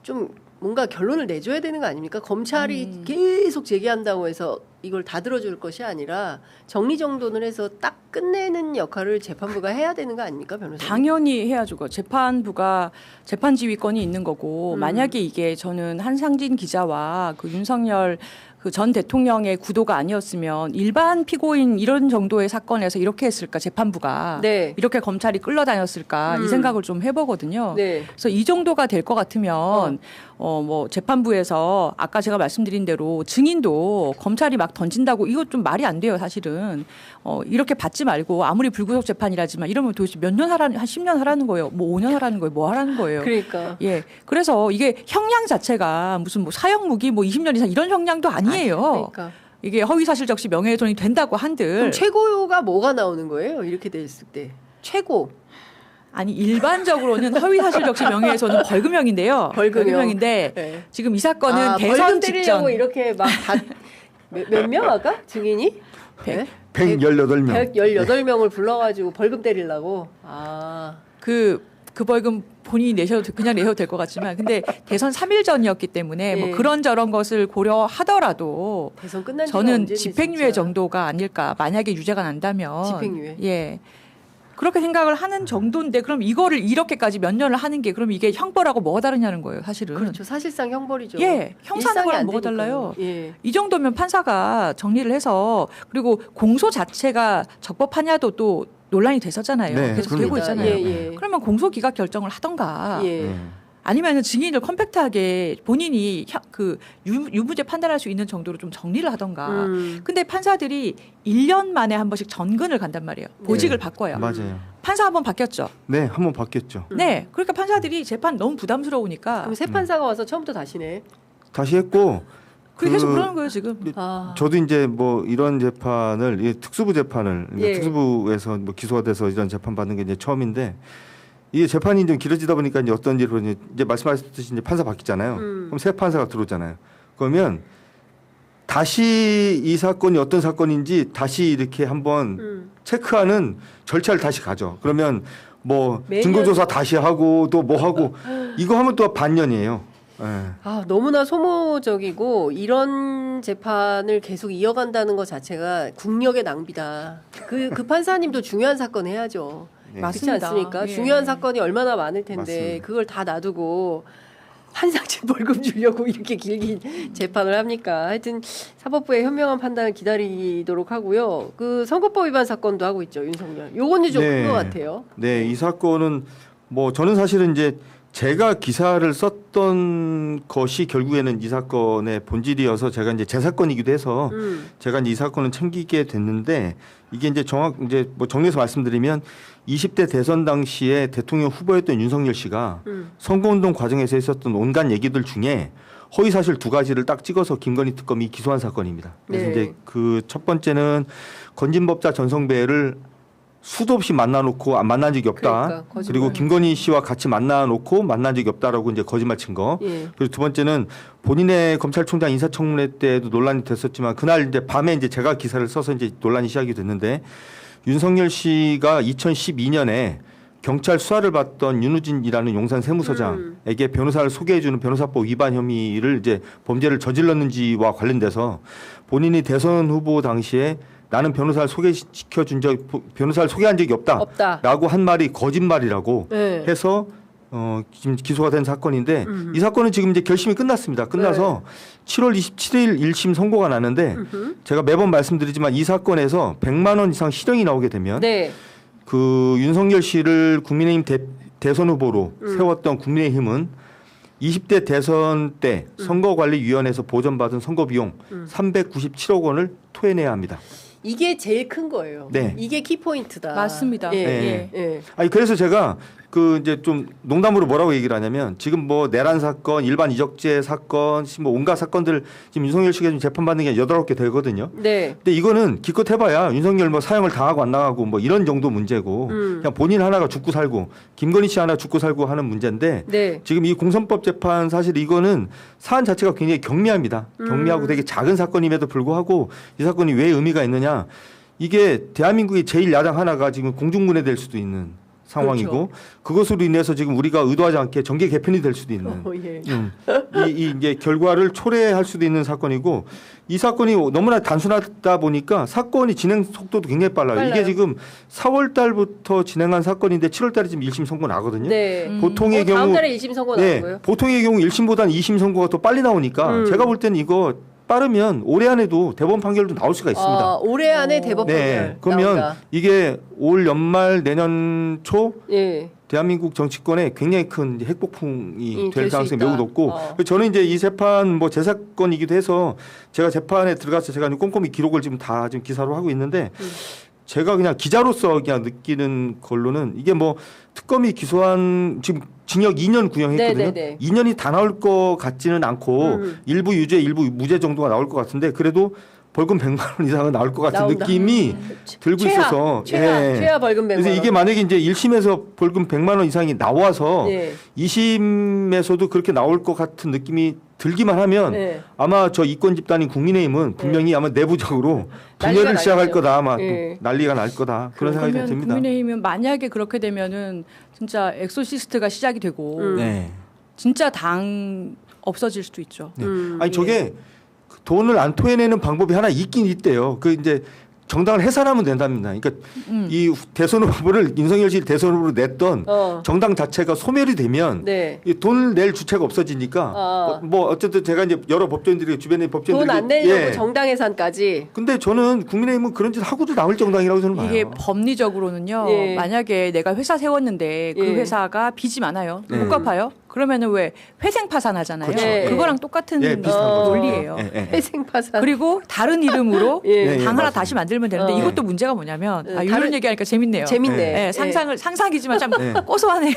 좀 뭔가 결론을 내줘야 되는 거 아닙니까? 검찰이 계속 제기한다고 해서 이걸 다 들어줄 것이 아니라 정리정돈을 해서 딱 끝내는 역할을 재판부가 해야 되는 거 아닙니까, 변호사님? 당연히 해야죠. 재판부가 재판 지휘권이 있는 거고 만약에 이게 저는 한상진 기자와 그 윤석열 그 전 대통령의 구도가 아니었으면 일반 피고인 이런 정도의 사건에서 이렇게 했을까 재판부가 네. 이렇게 검찰이 끌려다녔을까 이 생각을 좀 해보거든요. 네. 그래서 이 정도가 될 것 같으면 뭐 재판부에서 아까 제가 말씀드린 대로 증인도 검찰이 막 던진다고 이거 좀 말이 안 돼요 사실은. 이렇게 받지 말고 아무리 불구속 재판이라지만 이러면 도대체 몇 년 하라는 한 10년 하라는 거예요. 뭐 5년 하라는 거예요. 뭐 하라는 거예요. 그러니까. 예. 그래서 이게 형량 자체가 무슨 뭐 사형 무기 뭐 20년 이상 이런 형량도 아니에요. 그러니까. 이게 허위사실 적시 명예훼손이 된다고 한들 그럼 최고가 뭐가 나오는 거예요? 이렇게 됐을 때. 최고. 아니 일반적으로는 허위사실 적시 명예훼손은 벌금형인데요. 벌금형인데 네. 지금 이 사건은 벌금 대선 때리려고 직전 이렇게 막 몇 명 아까 증인이? 네? 118명. 118명을 불러가지고 벌금 때리려고. 그 벌금 본인이 그냥 내셔도 될 것 같지만 근데 대선 3일 전이었기 때문에 네. 뭐 그런 저런 것을 고려하더라도 대선 끝난 지가 저는 언제니, 집행유예 진짜. 정도가 아닐까 만약에 유죄가 난다면 집행유예. 예. 그렇게 생각을 하는 정도인데 그럼 이거를 이렇게까지 몇 년을 하는 게 그럼 이게 형벌하고 뭐가 다르냐는 거예요 사실은. 그렇죠. 사실상 형벌이죠. 예, 형사는 일상이 안 뭐가 달라요? 되니까요. 예. 이 정도면 판사가 정리를 해서 그리고 공소 자체가 적법하냐도 또 논란이 됐었잖아요. 네, 계속 되고 그렇습니다. 있잖아요. 예, 예. 그러면 공소 기각 결정을 하던가 예. 아니면 증인을 컴팩트하게 본인이 그 유무죄 판단할 수 있는 정도로 좀 정리를 하던가. 근데 판사들이 1년 만에 한 번씩 전근을 간단 말이에요. 보직을 바꿔요. 맞아요. 판사 한 번 바뀌었죠. 네, 한 번 바뀌었죠. 네. 그러니까 판사들이 재판 너무 부담스러우니까 그럼 새 판사가 와서 처음부터 다시네. 다시 했고 계속 그러는 거예요 지금. 저도 이제 뭐 이런 재판을 특수부 재판을 예. 특수부에서 뭐 기소가 돼서 이런 재판 받는 게 이제 처음인데 이게 재판이 좀 길어지다 보니까 이제 어떤 일로 이제 말씀하셨듯이 이제 판사 바뀌잖아요. 그럼 새 판사가 들어오잖아요. 그러면 다시 이 사건이 어떤 사건인지 다시 이렇게 한번 체크하는 절차를 다시 가죠. 그러면 뭐 매년? 증거조사 다시 하고 또 뭐 하고 이거 하면 또 반년이에요. 예. 너무나 소모적이고 이런 재판을 계속 이어간다는 것 자체가 국력의 낭비다. 그 판사님도 중요한 사건 해야죠. 네. 그렇지 맞습니다. 않습니까? 예. 중요한 사건이 얼마나 많을 텐데 맞습니다. 그걸 다 놔두고 한상진 벌금 주려고 이렇게 길게 재판을 합니까? 하여튼 사법부의 현명한 판단을 기다리도록 하고요. 그 선거법 위반 사건도 하고 있죠, 윤석열. 요거는 좀 큰 것 같아요. 네, 이 사건은 뭐 저는 사실은 이제 제가 기사를 썼던 것이 결국에는 이 사건의 본질이어서 제가 이제 제 사건이기도 해서 제가 이제 이 사건을 챙기게 됐는데 이게 이제 이제 뭐 정리해서 말씀드리면 20대 대선 당시에 대통령 후보였던 윤석열 씨가 선거운동 과정에서 있었던 온갖 얘기들 중에 허위사실 2가지를 딱 찍어서 김건희 특검이 기소한 사건입니다. 그래서 네. 이제 그 첫 번째는 건진법자 전성배를 수도 없이 만나놓고 안 만난 적이 없다. 그러니까, 거짓말. 그리고 김건희 씨와 같이 만나놓고 만난 적이 없다라고 이제 거짓말 친 거. 예. 그리고 두 번째는 본인의 검찰총장 인사청문회 때도 논란이 됐었지만 그날 이제 밤에 이제 제가 기사를 써서 이제 논란이 시작이 됐는데 윤석열 씨가 2012년에 경찰 수사를 받던 윤우진이라는 용산 세무서장에게 변호사를 소개해주는 변호사법 위반 혐의를 이제 범죄를 저질렀는지와 관련돼서 본인이 대선 후보 당시에 나는 변호사를 변호사를 소개한 적이 없다라고 한 말이 거짓말이라고 네. 해서 지금 기소가 된 사건인데 이 사건은 지금 이제 결심이 끝났습니다. 끝나서 7월 27일 1심 선고가 나는데 제가 매번 말씀드리지만 이 사건에서 100만 원 이상 실형이 나오게 되면 네. 그 윤석열 씨를 국민의힘 대선 후보로 세웠던 국민의힘은 20대 대선 때 선거관리위원회에서 보전받은 선거 비용 397억 원을 토해내야 합니다. 이게 제일 큰 거예요. 네. 이게 키포인트다. 맞습니다. 예. 네. 예. 아니 그래서 제가 그 이제 좀 농담으로 뭐라고 얘기를 하냐면 지금 뭐 내란 사건, 일반 이적죄 사건, 뭐 온갖 사건들 지금 윤석열 씨가 지금 재판받는 게 8개 되거든요. 네. 근데 이거는 기껏 해봐야 윤석열 뭐 사형을 당하고 안 당하고 뭐 이런 정도 문제고 그냥 본인 하나가 죽고 살고 김건희 씨 하나 죽고 살고 하는 문제인데 네. 지금 이 공선법 재판 사실 이거는 사안 자체가 굉장히 경미합니다. 경미하고 되게 작은 사건임에도 불구하고 이 사건이 왜 의미가 있느냐 이게 대한민국의 제1야당 하나가 지금 공중분해될 수도 있는 상황이고 그렇죠. 그것으로 인해서 지금 우리가 의도하지 않게 정계 개편이 될 수도 있는 예. 이 이제 결과를 초래할 수도 있는 사건이고 이 사건이 너무나 단순하다 보니까 사건이 진행 속도도 굉장히 빨라요. 이게 지금 4월 달부터 진행한 사건인데 7월 달에 지금 1심 선고 나거든요. 네. 보통의 경우 다음 달에 2심 선고 나온 거예요? 보통의 경우 1심보다는 2심 선고가 더 빨리 나오니까 제가 볼 때는 이거 빠르면 올해 안에도 대법원 판결도 나올 수가 있습니다. 올해 안에 대법 판결 그러면 나온다. 이게 올 연말 내년 초 예. 대한민국 정치권에 굉장히 큰 이제 핵폭풍이 될 수 가능성이 있다. 매우 높고 저는 이제 이 재판 뭐 제 사건이기도 해서 제가 재판에 들어가서 제가 꼼꼼히 기록을 지금 다 지금 기사로 하고 있는데 제가 그냥 기자로서 그냥 느끼는 걸로는 이게 뭐 특검이 기소한 지금 징역 2년 구형했거든요. 네네네. 2년이 다 나올 것 같지는 않고 일부 유죄, 일부 무죄 정도가 나올 것 같은데 그래도 벌금 100만 원 이상은 나올 것 같은 나온다. 느낌이 들고 있어서 최하 벌금 100만 원. 그래서 이게 만약에 이제 1심에서 벌금 100만 원 이상이 나와서 예. 2심에서도 그렇게 나올 것 같은 느낌이 들기만 하면 예. 아마 저 이권 집단인 국민의힘은 분명히 아마 내부적으로 난리가 분열을 시작할 나겠죠. 거다 아마 예. 난리가 날 거다 그런 생각이 좀 그러면 듭니다. 국민의힘은 만약에 그렇게 되면은 진짜 엑소시스트가 시작이 되고 네. 진짜 당 없어질 수도 있죠. 네. 아니 저게 돈을 안 토해내는 방법이 하나 있긴 있대요. 그 이제 정당을 해산하면 된답니다. 그러니까 이 대선 후보를 윤석열 씨 대선 후보로 냈던 정당 자체가 소멸이 되면 네. 이 돈을 낼 주체가 없어지니까 뭐 어쨌든 제가 이제 여러 법조인들이 주변에 법조인들이 돈 안 내려고 정당 해산까지. 근데 저는 국민의힘은 그런 짓 하고도 나올 정당이라고 저는 봐요. 이게 법리적으로는요. 예. 만약에 내가 회사 세웠는데 그 예. 회사가 빚이 많아요. 못 갚아요. 그러면은 왜 회생 파산하잖아요. 그렇죠. 예. 그거랑 똑같은 예, 비슷한 거죠. 논리예요. 예, 예. 회생 파산. 그리고 다른 이름으로 예. 당 하나 맞습니다. 다시 만들면 되는데 이것도 문제가 뭐냐면 다른- 이런 얘기하니까 재밌네요. 재밌네. 예, 상상이지만 참 고소하네요.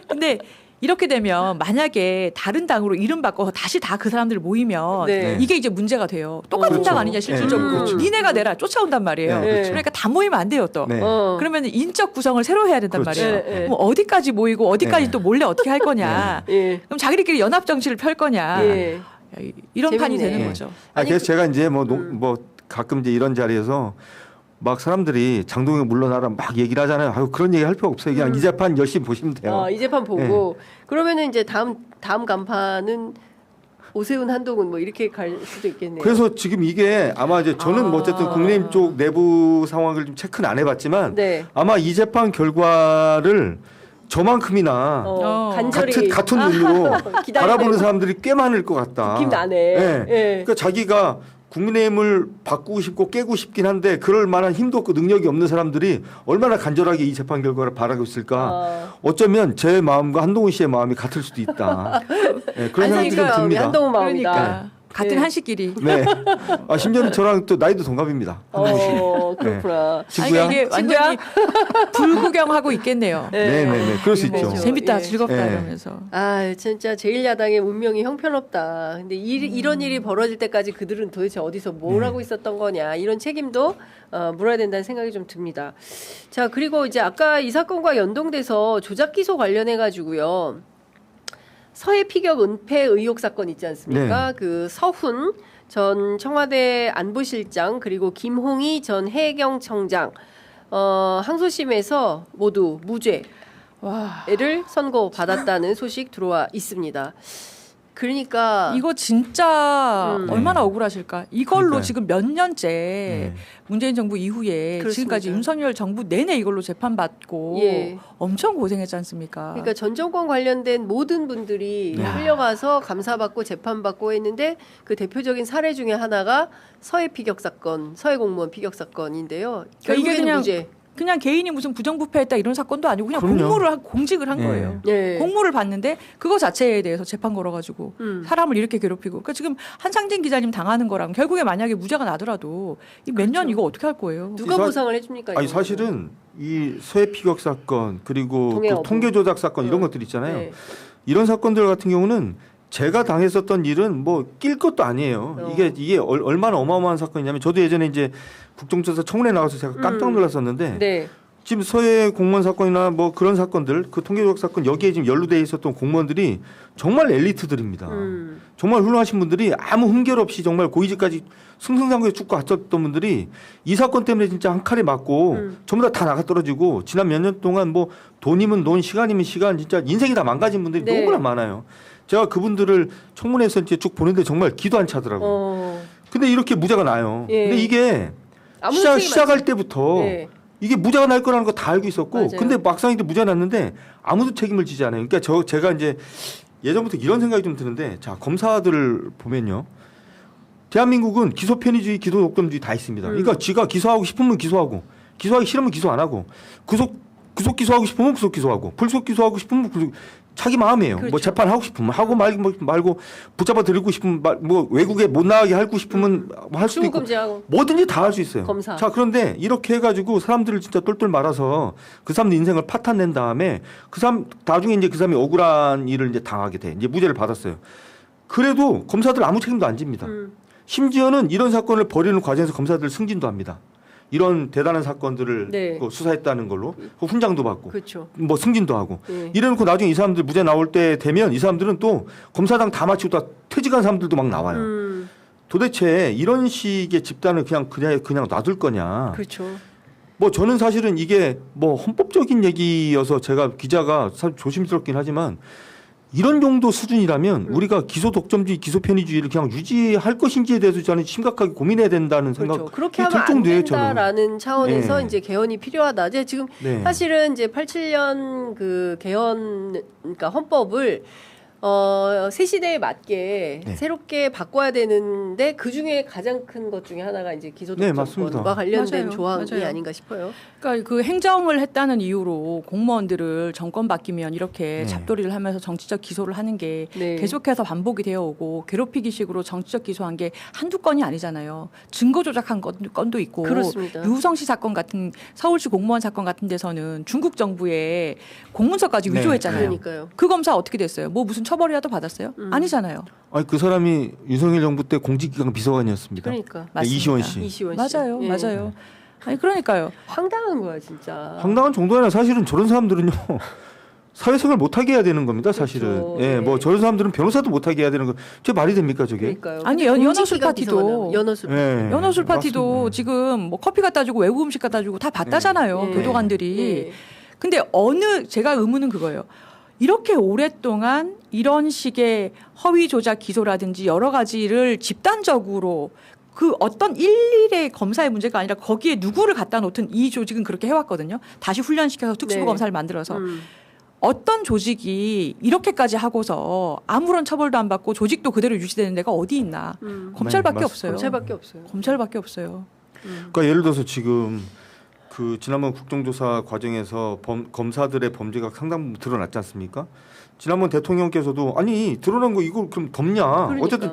근데 이렇게 되면 만약에 다른 당으로 이름 바꿔서 다시 다 그 사람들 모이면 네. 이게 이제 문제가 돼요. 똑같은 그렇죠. 당 아니냐 실질적으로. 그렇죠. 니네가 내라 쫓아온단 말이에요. 네, 그렇죠. 그러니까 다 모이면 안 돼요 또. 네. 그러면 인적 구성을 새로 해야 된단 그렇죠. 말이에요. 네, 네. 뭐 어디까지 모이고 어디까지 네. 또 몰래 어떻게 할 거냐. 예. 그럼 자기들끼리 연합 정치를 펼 거냐. 예. 이런 판이 재밌네. 되는 예. 거죠. 그래서 제가 이제 뭐 가끔 이제 이런 자리에서 막 사람들이 장동영 물러나라 막 얘기를 하잖아요. 아유 그런 얘기 할 필요 없어요. 그냥 이 재판 열심히 보시면 돼요. 이 재판 보고 그러면은 이제 다음 간판은 오세훈 한동훈 뭐 이렇게 갈 수도 있겠네요. 그래서 지금 이게 아마 이제 저는 뭐 어쨌든 국민의힘 쪽 내부 상황을 좀 체크는 안 해봤지만 네. 아마 이 재판 결과를 저만큼이나 간절히 같은 눈으로 기다리는 바라보는 사람들이 꽤 많을 것 같다. 느낌 나네. 예. 예. 그러니까 자기가 국민의힘을 바꾸고 싶고 깨고 싶긴 한데 그럴 만한 힘도 없고 능력이 없는 사람들이 얼마나 간절하게 이 재판 결과를 바라고 있을까. 어쩌면 제 마음과 한동훈 씨의 마음이 같을 수도 있다. 예, 그런 생각이 좀 안상희가 마음이 듭니다. 한동훈 마음이다. 그러니까 같은 네. 한식끼리. 네. 심지어는 저랑 또 나이도 동갑입니다. 한동훈 씨. 그렇구나. 친구야. 이게 완전히 불구경하고 있겠네요. 네네네. 그럴 수 있죠. 그렇죠. 재밌다, 예. 즐겁다 예. 이러면서. 진짜 제1야당의 운명이 형편없다. 근데 이런 일이 벌어질 때까지 그들은 도대체 어디서 뭘 하고 있었던 거냐. 이런 책임도 물어야 된다는 생각이 좀 듭니다. 자, 그리고 이제 아까 이 사건과 연동돼서 조작 기소 관련해 가지고요. 서해 피격 은폐 의혹 사건 있지 않습니까? 그 서훈 전 청와대 안보실장 그리고 김홍희 전 해경청장 항소심에서 모두 무죄를 선고받았다는 소식 들어와 있습니다. 그러니까 이거 진짜 얼마나 네. 억울하실까. 이걸로 그러니까요. 지금 몇 년째 문재인 정부 이후에 그렇습니다. 지금까지 윤석열 정부 내내 이걸로 재판받고 예. 엄청 고생했지 않습니까? 그러니까 전 정권 관련된 모든 분들이 네. 끌려가서 감사받고 재판받고 했는데 그 대표적인 사례 중에 하나가 서해 피격 사건, 서해 공무원 피격 사건인데요. 그러니까 이게 결국에는 그냥 개인이 무슨 부정부패했다 이런 사건도 아니고 그냥 그럼요. 공직을 한 예. 거예요. 예. 공모를 받는데 그거 자체에 대해서 재판 걸어가지고 사람을 이렇게 괴롭히고 그러니까 지금 한상진 기자님 당하는 거랑 결국에 만약에 무죄가 나더라도 이 몇 년 이거 어떻게 할 거예요? 누가 보상을 해줍니까? 아니 이거는? 사실은 이 서해 피격 사건 그리고 통해 그 여부. 통계 조작 사건 이런 것들 있잖아요. 네. 이런 사건들 같은 경우는 제가 당했었던 일은 뭐 낄 것도 아니에요. 이게 얼마나 어마어마한 사건이냐면 저도 예전에 이제 국정조사 청문회 나가서 제가 깜짝 놀랐었는데 네. 지금 서해 공무원 사건이나 뭐 그런 사건들, 그 통계조작 사건 여기에 지금 연루돼 있었던 공무원들이 정말 엘리트들입니다. 정말 훌륭하신 분들이 아무 흠결 없이 정말 고위직까지 승승장구에 쭉 갔었던 분들이 이 사건 때문에 진짜 한 칼에 맞고 전부 다 나가 떨어지고 지난 몇 년 동안 뭐 돈이면 돈, 시간이면 시간, 진짜 인생이 다 망가진 분들이 네. 너무나 많아요. 제가 그분들을 청문회에서 이제 쭉 보는데 정말 기도 안 차더라고요. 근데 이렇게 무죄가 나요. 예. 근데 이게 아무도 책임 안 시작할 때부터 네. 이게 무죄가 날 거라는 거 다 알고 있었고, 맞아요. 근데 막상 이제 무죄가 났는데 아무도 책임을 지지 않아요. 그러니까 제가 이제 예전부터 이런 생각이 좀 드는데, 자, 검사들을 보면요. 대한민국은 기소 편의주의, 기소 독점주의 다 있습니다. 그러니까 지가 기소하고 싶으면 기소하고, 기소하기 싫으면 기소 안 하고, 구속 기소하고 싶으면 구속 기소하고, 불속 기소하고 싶으면 불속, 자기 마음이에요. 그렇죠. 뭐 재판하고 싶으면 하고 말고 붙잡아 들이고 싶으면 뭐 외국에 못 나가게 하고 싶으면 뭐 할 수도 있고 출국금지하고. 뭐든지 다 할 수 있어요. 검사. 자, 그런데 이렇게 해가지고 사람들을 진짜 똘똘 말아서 그 사람들 인생을 파탄낸 다음에 그 사람 나중에 이제 그 사람이 억울한 일을 이제 당하게 돼. 이제 무죄를 받았어요. 그래도 검사들 아무 책임도 안 집니다. 심지어는 이런 사건을 벌이는 과정에서 검사들 승진도 합니다. 이런 대단한 사건들을 네. 그 수사했다는 걸로 그 훈장도 받고 그렇죠. 뭐 승진도 하고 네. 이래놓고 나중에 이 사람들 무죄 나올 때 되면 이 사람들은 또 검사장 다 마치고 다 퇴직한 사람들도 막 나와요. 도대체 이런 식의 집단을 그냥 놔둘 거냐? 그렇죠. 뭐 저는 사실은 이게 뭐 헌법적인 얘기여서 제가 기자가 사실 조심스럽긴 하지만 이런 정도 수준이라면 우리가 기소 독점주의, 기소 편의주의를 그냥 유지할 것인지에 대해서 저는 심각하게 고민해야 된다는 생각. 그렇죠. 그렇게 하면 안 된다라는 차원에서 네. 이제 개헌이 필요하다. 이제 지금 네. 사실은 이제 87년 그 개헌, 그러니까 헌법을 새 시대에 맞게 네. 새롭게 바꿔야 되는데 그 중에 가장 큰 것 중에 하나가 이제 네, 기소독점권과 맞습니다. 관련된 맞아요. 조항이 맞아요. 아닌가 싶어요. 그러니까 그 행정을 했다는 이유로 공무원들을 정권 바뀌면 이렇게 네. 잡돌이를 하면서 정치적 기소를 하는 게 네. 계속해서 반복이 되어 오고 괴롭히기식으로 정치적 기소한 게 한두 건이 아니잖아요. 증거 조작한 건도 있고 그렇습니다. 유성시 사건 같은 서울시 공무원 사건 같은 데서는 중국 정부의 공문서까지 네. 위조했잖아요. 그러니까요. 그 검사 어떻게 됐어요? 뭐 무슨 처벌이라도 받았어요? 아니잖아요. 아니 그 사람이 윤석열 정부 때 공직기강 비서관이었습니다. 그러니까 네, 이시원 씨. 이시원 씨. 맞아요, 예. 맞아요. 아니 그러니까요. 황당한 거야 진짜. 황당한 정도가 아니라 사실은 저런 사람들은요. 사회생활 못하게 해야 되는 겁니다. 사실은. 그렇죠. 예, 네. 뭐 저런 사람들은 변호사도 못하게 해야 되는 거. 저 말이 됩니까 저게? 그러니까요. 아니, 근데 연어술 공직기관 파티도 비서관하고 연어술 파티. 예, 연어술 파티도 맞습니다. 지금 뭐 커피 갖다 주고 외국 음식 갖다 주고 다 받다잖아요. 네. 교도관들이. 네. 근데 제가 의문은 그거예요. 이렇게 오랫동안 이런 식의 허위 조작 기소라든지 여러 가지를 집단적으로 그 어떤 일일의 검사의 문제가 아니라 거기에 누구를 갖다 놓든 이 조직은 그렇게 해왔거든요. 다시 훈련시켜서 특수부 네. 검사를 만들어서. 어떤 조직이 이렇게까지 하고서 아무런 처벌도 안 받고 조직도 그대로 유지되는 데가 어디 있나. 검찰밖에 네, 없어요. 검찰밖에 없어요. 검찰밖에 없어요. 그러니까 예를 들어서 지금 그 지난번 국정조사 과정에서 검사들의 범죄가 상당 부분 드러났지 않습니까? 지난번 대통령께서도 아니 드러난 거 이걸 그럼 덮냐? 그러니까. 어쨌든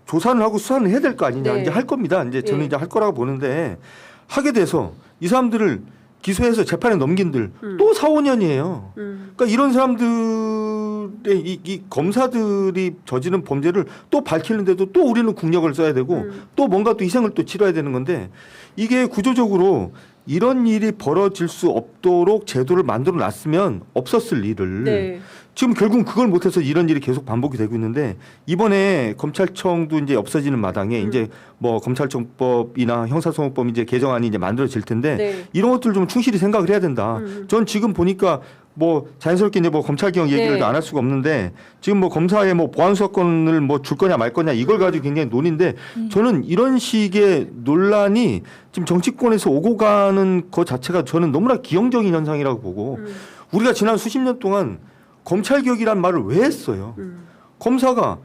조사를 하고 수사는 해야 될 거 아니냐? 네. 이제 할 겁니다. 이제 저는 네. 이제 할 거라고 보는데 하게 돼서 이 사람들을 기소해서 재판에 넘긴들 또 4, 5년이에요. 그러니까 이런 사람들의 이 검사들이 저지른 범죄를 또 밝히는데도 또 우리는 국력을 써야 되고 또 뭔가 또 희생을 또 치러야 되는 건데 이게 구조적으로 이런 일이 벌어질 수 없도록 제도를 만들어 놨으면 없었을 일을 네. 지금 결국 그걸 못해서 이런 일이 계속 반복이 되고 있는데 이번에 검찰청도 이제 없어지는 마당에 이제 뭐 검찰청법이나 형사소송법 이제 개정안이 이제 만들어질 텐데 네. 이런 것들 좀 충실히 생각을 해야 된다. 전 지금 보니까 뭐 자연스럽게 이제 뭐 검찰개혁 얘기를 네. 안 할 수가 없는데 지금 뭐 검사의 뭐 보안수사권을 뭐 줄 거냐 말 거냐 이걸 가지고 굉장히 논의인데 저는 이런 식의 논란이 지금 정치권에서 오고 가는 것 자체가 저는 너무나 기형적인 현상이라고 보고 우리가 지난 수십 년 동안 검찰개혁이란 말을 왜 했어요? 검사가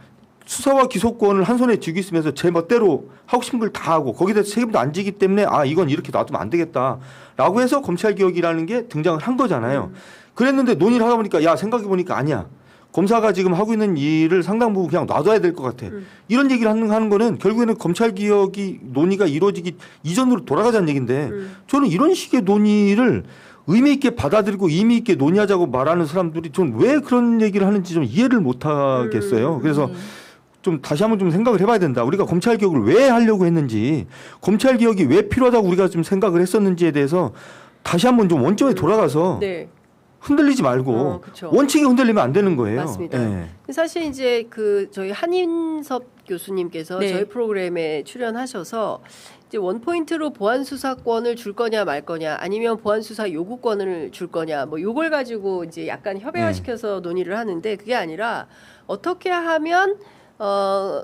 수사와 기소권을 한 손에 쥐고 있으면서 제 멋대로 하고 싶은 걸 다 하고 거기에 대해서 책임도 안 지기 때문에 아 이건 이렇게 놔두면 안 되겠다라고 해서 검찰개혁이라는 게 등장을 한 거잖아요. 그랬는데 논의를 하다 보니까 야 생각해보니까 아니야. 검사가 지금 하고 있는 일을 상당 부분 그냥 놔둬야 될 것 같아. 이런 얘기를 하는 거는 결국에는 검찰개혁이 논의가 이루어지기 이전으로 돌아가자는 얘기인데 저는 이런 식의 논의를 의미 있게 받아들이고 의미 있게 논의하자고 말하는 사람들이 좀 왜 그런 얘기를 하는지 좀 이해를 못 하겠어요. 그래서 좀 다시 한번 좀 생각을 해봐야 된다. 우리가 검찰 개혁을 왜 하려고 했는지, 검찰 개혁이 왜 필요하다고 우리가 좀 생각을 했었는지에 대해서 다시 한번 좀 원점에 돌아가서 네. 흔들리지 말고 그쵸. 원칙이 흔들리면 안 되는 거예요. 맞습니다. 예. 사실 이제 그 저희 한인섭 교수님께서 네. 저희 프로그램에 출연하셔서 이제 원포인트로 보안 수사권을 줄 거냐 말 거냐 아니면 보안 수사 요구권을 줄 거냐 뭐 요걸 가지고 이제 약간 협약화시켜서 논의를 하는데 그게 아니라 어떻게 하면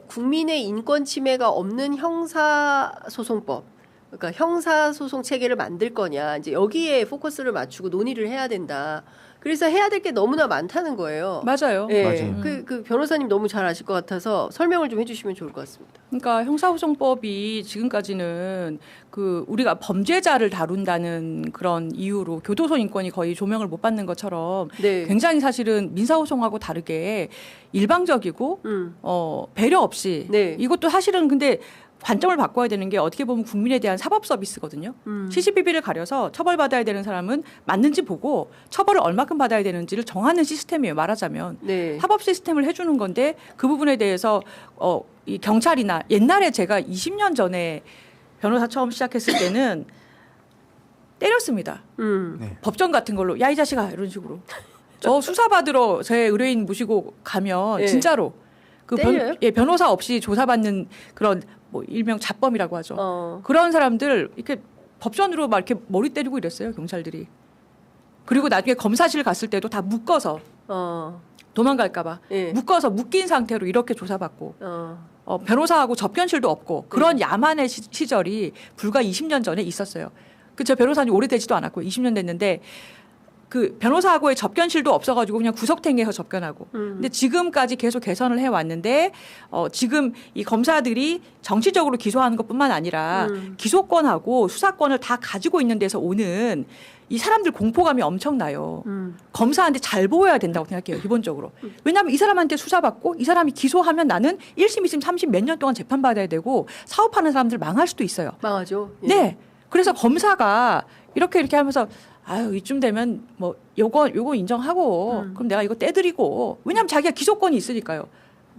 국민의 인권 침해가 없는 형사소송법 그러니까 형사소송 체계를 만들 거냐 이제 여기에 포커스를 맞추고 논의를 해야 된다. 그래서 해야 될 게 너무나 많다는 거예요. 맞아요. 예, 맞아요. 그 변호사님 너무 잘 아실 것 같아서 설명을 좀 해주시면 좋을 것 같습니다. 그러니까 형사소송법이 지금까지는 그 우리가 범죄자를 다룬다는 그런 이유로 교도소 인권이 거의 조명을 못 받는 것처럼 네. 굉장히 사실은 민사소송하고 다르게 일방적이고 배려 없이 네. 이것도 사실은 근데 관점을 바꿔야 되는 게 어떻게 보면 국민에 대한 사법 서비스거든요. CCTV를 가려서 처벌받아야 되는 사람은 맞는지 보고 처벌을 얼마큼 받아야 되는지를 정하는 시스템이에요. 말하자면. 네. 사법 시스템을 해주는 건데 그 부분에 대해서 이 경찰이나 옛날에 제가 20년 전에 변호사 처음 시작했을 때는 때렸습니다. 네. 법정 같은 걸로 야 이 자식아 이런 식으로. 저 수사받으러 제 의뢰인 모시고 가면 네. 진짜로 그 때려요? 변호사 없이 조사받는 그런 뭐 일명 잡범이라고 하죠. 그런 사람들 이렇게 법전으로 막 이렇게 머리 때리고 이랬어요 경찰들이. 그리고 나중에 검사실 갔을 때도 다 묶어서 도망갈까봐 예. 묶어서 묶인 상태로 이렇게 조사받고 어. 변호사하고 접견실도 없고 그런 야만의 시절이 불과 20년 전에 있었어요. 그 저 변호사님 오래되지도 않았고 20년 됐는데 그 변호사하고의 접견실도 없어가지고 그냥 구석탱이에서 접견하고. 근데 지금까지 계속 개선을 해왔는데 지금 이 검사들이 정치적으로 기소하는 것뿐만 아니라 기소권하고 수사권을 다 가지고 있는 데서 오는 이 사람들 공포감이 엄청나요. 검사한테 잘 보여야 된다고 생각해요. 기본적으로. 왜냐하면 이 사람한테 수사받고 이 사람이 기소하면 나는 1심, 2심, 3심 몇 년 동안 재판받아야 되고 사업하는 사람들 망할 수도 있어요. 망하죠. 예. 네. 그래서 검사가 이렇게 하면서 아유 이쯤 되면 뭐 요거 인정하고 그럼 내가 이거 떼드리고 왜냐하면 자기가 기소권이 있으니까요.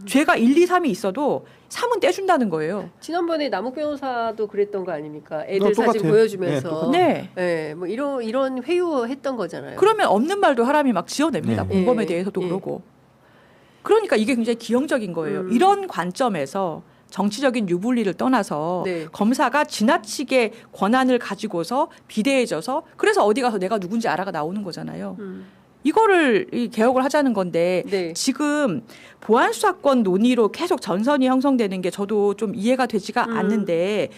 죄가 1, 2, 3이 있어도 3은 떼준다는 거예요. 지난번에 남욱 변호사도 그랬던 거 아닙니까? 애들 똑같아요. 사진 보여주면서. 네. 네. 뭐 이런 회유했던 거잖아요. 그러면 없는 말도 사람이 막 지어냅니다. 네. 공범에 예, 대해서도 예. 그러고. 그러니까 이게 굉장히 기형적인 거예요. 이런 관점에서 정치적인 유불리를 떠나서 네. 검사가 지나치게 권한을 가지고서 비대해져서 그래서 어디 가서 내가 누군지 알아가 나오는 거잖아요. 이거를 이 개혁을 하자는 건데 네. 지금 보안 수사권 논의로 계속 전선이 형성되는 게 저도 좀 이해가 되지가 않는데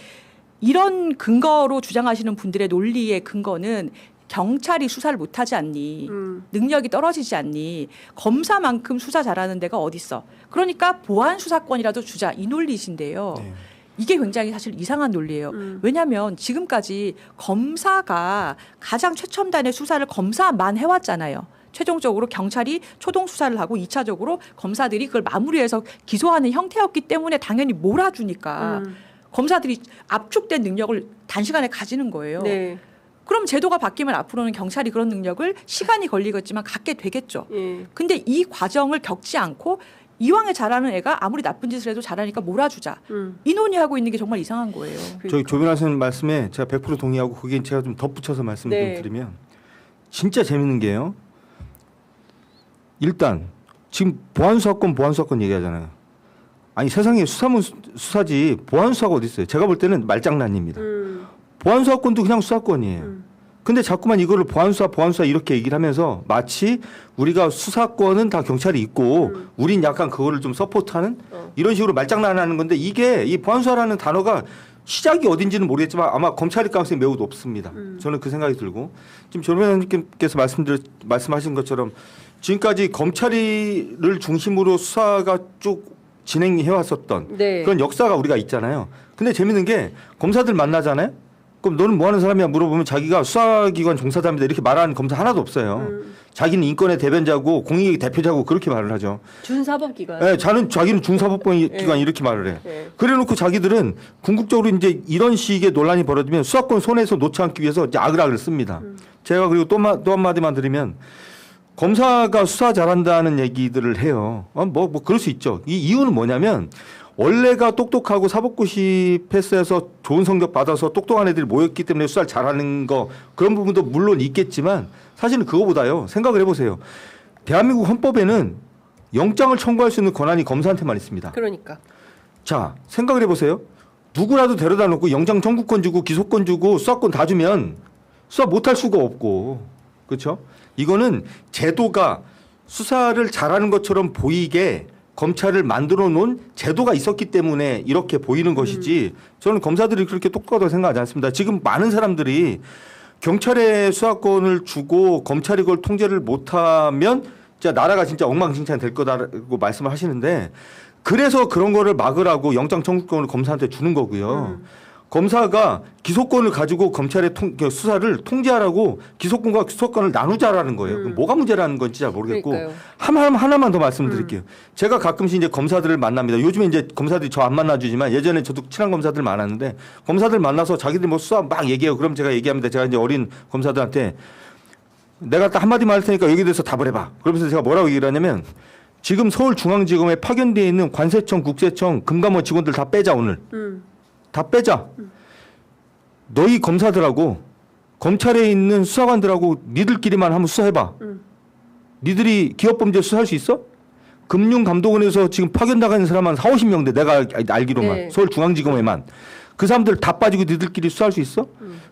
이런 근거로 주장하시는 분들의 논리의 근거는 경찰이 수사를 못하지 않니? 능력이 떨어지지 않니? 검사만큼 수사 잘하는 데가 어딨어? 그러니까 보안 수사권이라도 주자 이 논리이신데요. 네. 이게 굉장히 사실 이상한 논리예요. 왜냐하면 지금까지 검사가 가장 최첨단의 수사를 검사만 해왔잖아요. 최종적으로 경찰이 초동 수사를 하고 2차적으로 검사들이 그걸 마무리해서 기소하는 형태였기 때문에 당연히 몰아주니까 검사들이 압축된 능력을 단시간에 가지는 거예요. 네. 그럼 제도가 바뀌면 앞으로는 경찰이 그런 능력을 시간이 걸리겠지만 갖게 되겠죠. 예. 근데 이 과정을 겪지 않고 이왕에 잘하는 애가 아무리 나쁜 짓을 해도 잘하니까 몰아주자. 이 논의하고 있는 게 정말 이상한 거예요. 저희 조변호 선생님 말씀에 제가 100% 동의하고 그게 제가 좀 덧붙여서 말씀을 네. 좀 드리면 진짜 재밌는 게요. 일단 지금 보안수사권 얘기하잖아요. 아니 세상에 수사지 보안수사가 어디 있어요. 제가 볼 때는 말장난입니다. 보안수사권도 그냥 수사권이에요. 근데 자꾸만 이거를 보안수사 이렇게 얘기를 하면서 마치 우리가 수사권은 다 경찰이 있고 우린 약간 그거를 좀 서포트하는 이런 식으로 말장난하는 건데 이게 이 보안수사라는 단어가 시작이 어딘지는 모르겠지만 아마 검찰일 가능성이 매우 높습니다. 저는 그 생각이 들고 지금 조 변호사님께서 말씀하신 것처럼 지금까지 검찰을 중심으로 수사가 쭉 진행해 왔었던 네. 그런 역사가 우리가 있잖아요. 근데 재밌는 게 검사들 만나잖아요. 그럼 너는 뭐 하는 사람이야 물어보면 자기가 수사기관 종사자입니다 이렇게 말하는 검사 하나도 없어요. 자기는 인권의 대변자고 공익의 대표자고 그렇게 말을 하죠. 준사법기관. 네, 자기는 중사법기관 이렇게 말을 해. 네. 그래놓고 자기들은 궁극적으로 이제 이런 식의 논란이 벌어지면 수사권 손에서 놓지 않기 위해서 이제 아글아글 씁니다. 제가 그리고 또 한마디만 드리면 검사가 수사 잘한다는 얘기들을 해요. 뭐 그럴 수 있죠. 이 이유는 뭐냐면 원래가 똑똑하고 사법고시 패스해서 좋은 성적 받아서 똑똑한 애들이 모였기 때문에 수사를 잘하는 거 그런 부분도 물론 있겠지만 사실은 그거보다요. 생각을 해보세요. 대한민국 헌법에는 영장을 청구할 수 있는 권한이 검사한테만 있습니다. 그러니까. 자, 생각을 해보세요. 누구라도 데려다 놓고 영장 청구권 주고 기소권 주고 수사권 다 주면 수사 못할 수가 없고, 그렇죠? 이거는 제도가 수사를 잘하는 것처럼 보이게 검찰을 만들어 놓은 제도가 있었기 때문에 이렇게 보이는 것이지 저는 검사들이 그렇게 똑똑하다고 생각하지 않습니다. 지금 많은 사람들이 경찰에 수사권을 주고 검찰이 그걸 통제를 못하면 진짜 나라가 진짜 엉망진창 될 거다라고 말씀을 하시는데 그래서 그런 거를 막으라고 영장 청구권을 검사한테 주는 거고요. 검사가 기소권을 가지고 검찰의 수사를 통제하라고 기소권과 수사권을 나누자라는 거예요. 그럼 뭐가 문제라는 건지 잘 모르겠고 그러니까요. 하나만 더 말씀드릴게요. 제가 가끔씩 이제 검사들을 만납니다. 요즘에 이제 검사들이 저 안 만나주지만 예전에 저도 친한 검사들 많았는데 검사들 만나서 자기들 뭐 수사 막 얘기해요. 그럼 제가 얘기합니다. 제가 이제 어린 검사들한테 내가 딱 한마디만 할 테니까 여기에 대해서 답을 해봐. 그러면서 제가 뭐라고 얘기를 하냐면 지금 서울중앙지검에 파견되어 있는 관세청, 국세청, 금감원 직원들 다 빼자 오늘. 다 빼자. 너희 검사들하고 검찰에 있는 수사관들하고 니들끼리만 한번 수사해봐. 니들이 기업범죄 수사할 수 있어? 금융감독원에서 지금 파견 나가는 사람 한 4, 50명 돼. 내가 알기로만. 네. 서울중앙지검에만. 그 사람들 다 빠지고 니들끼리 수사할 수 있어?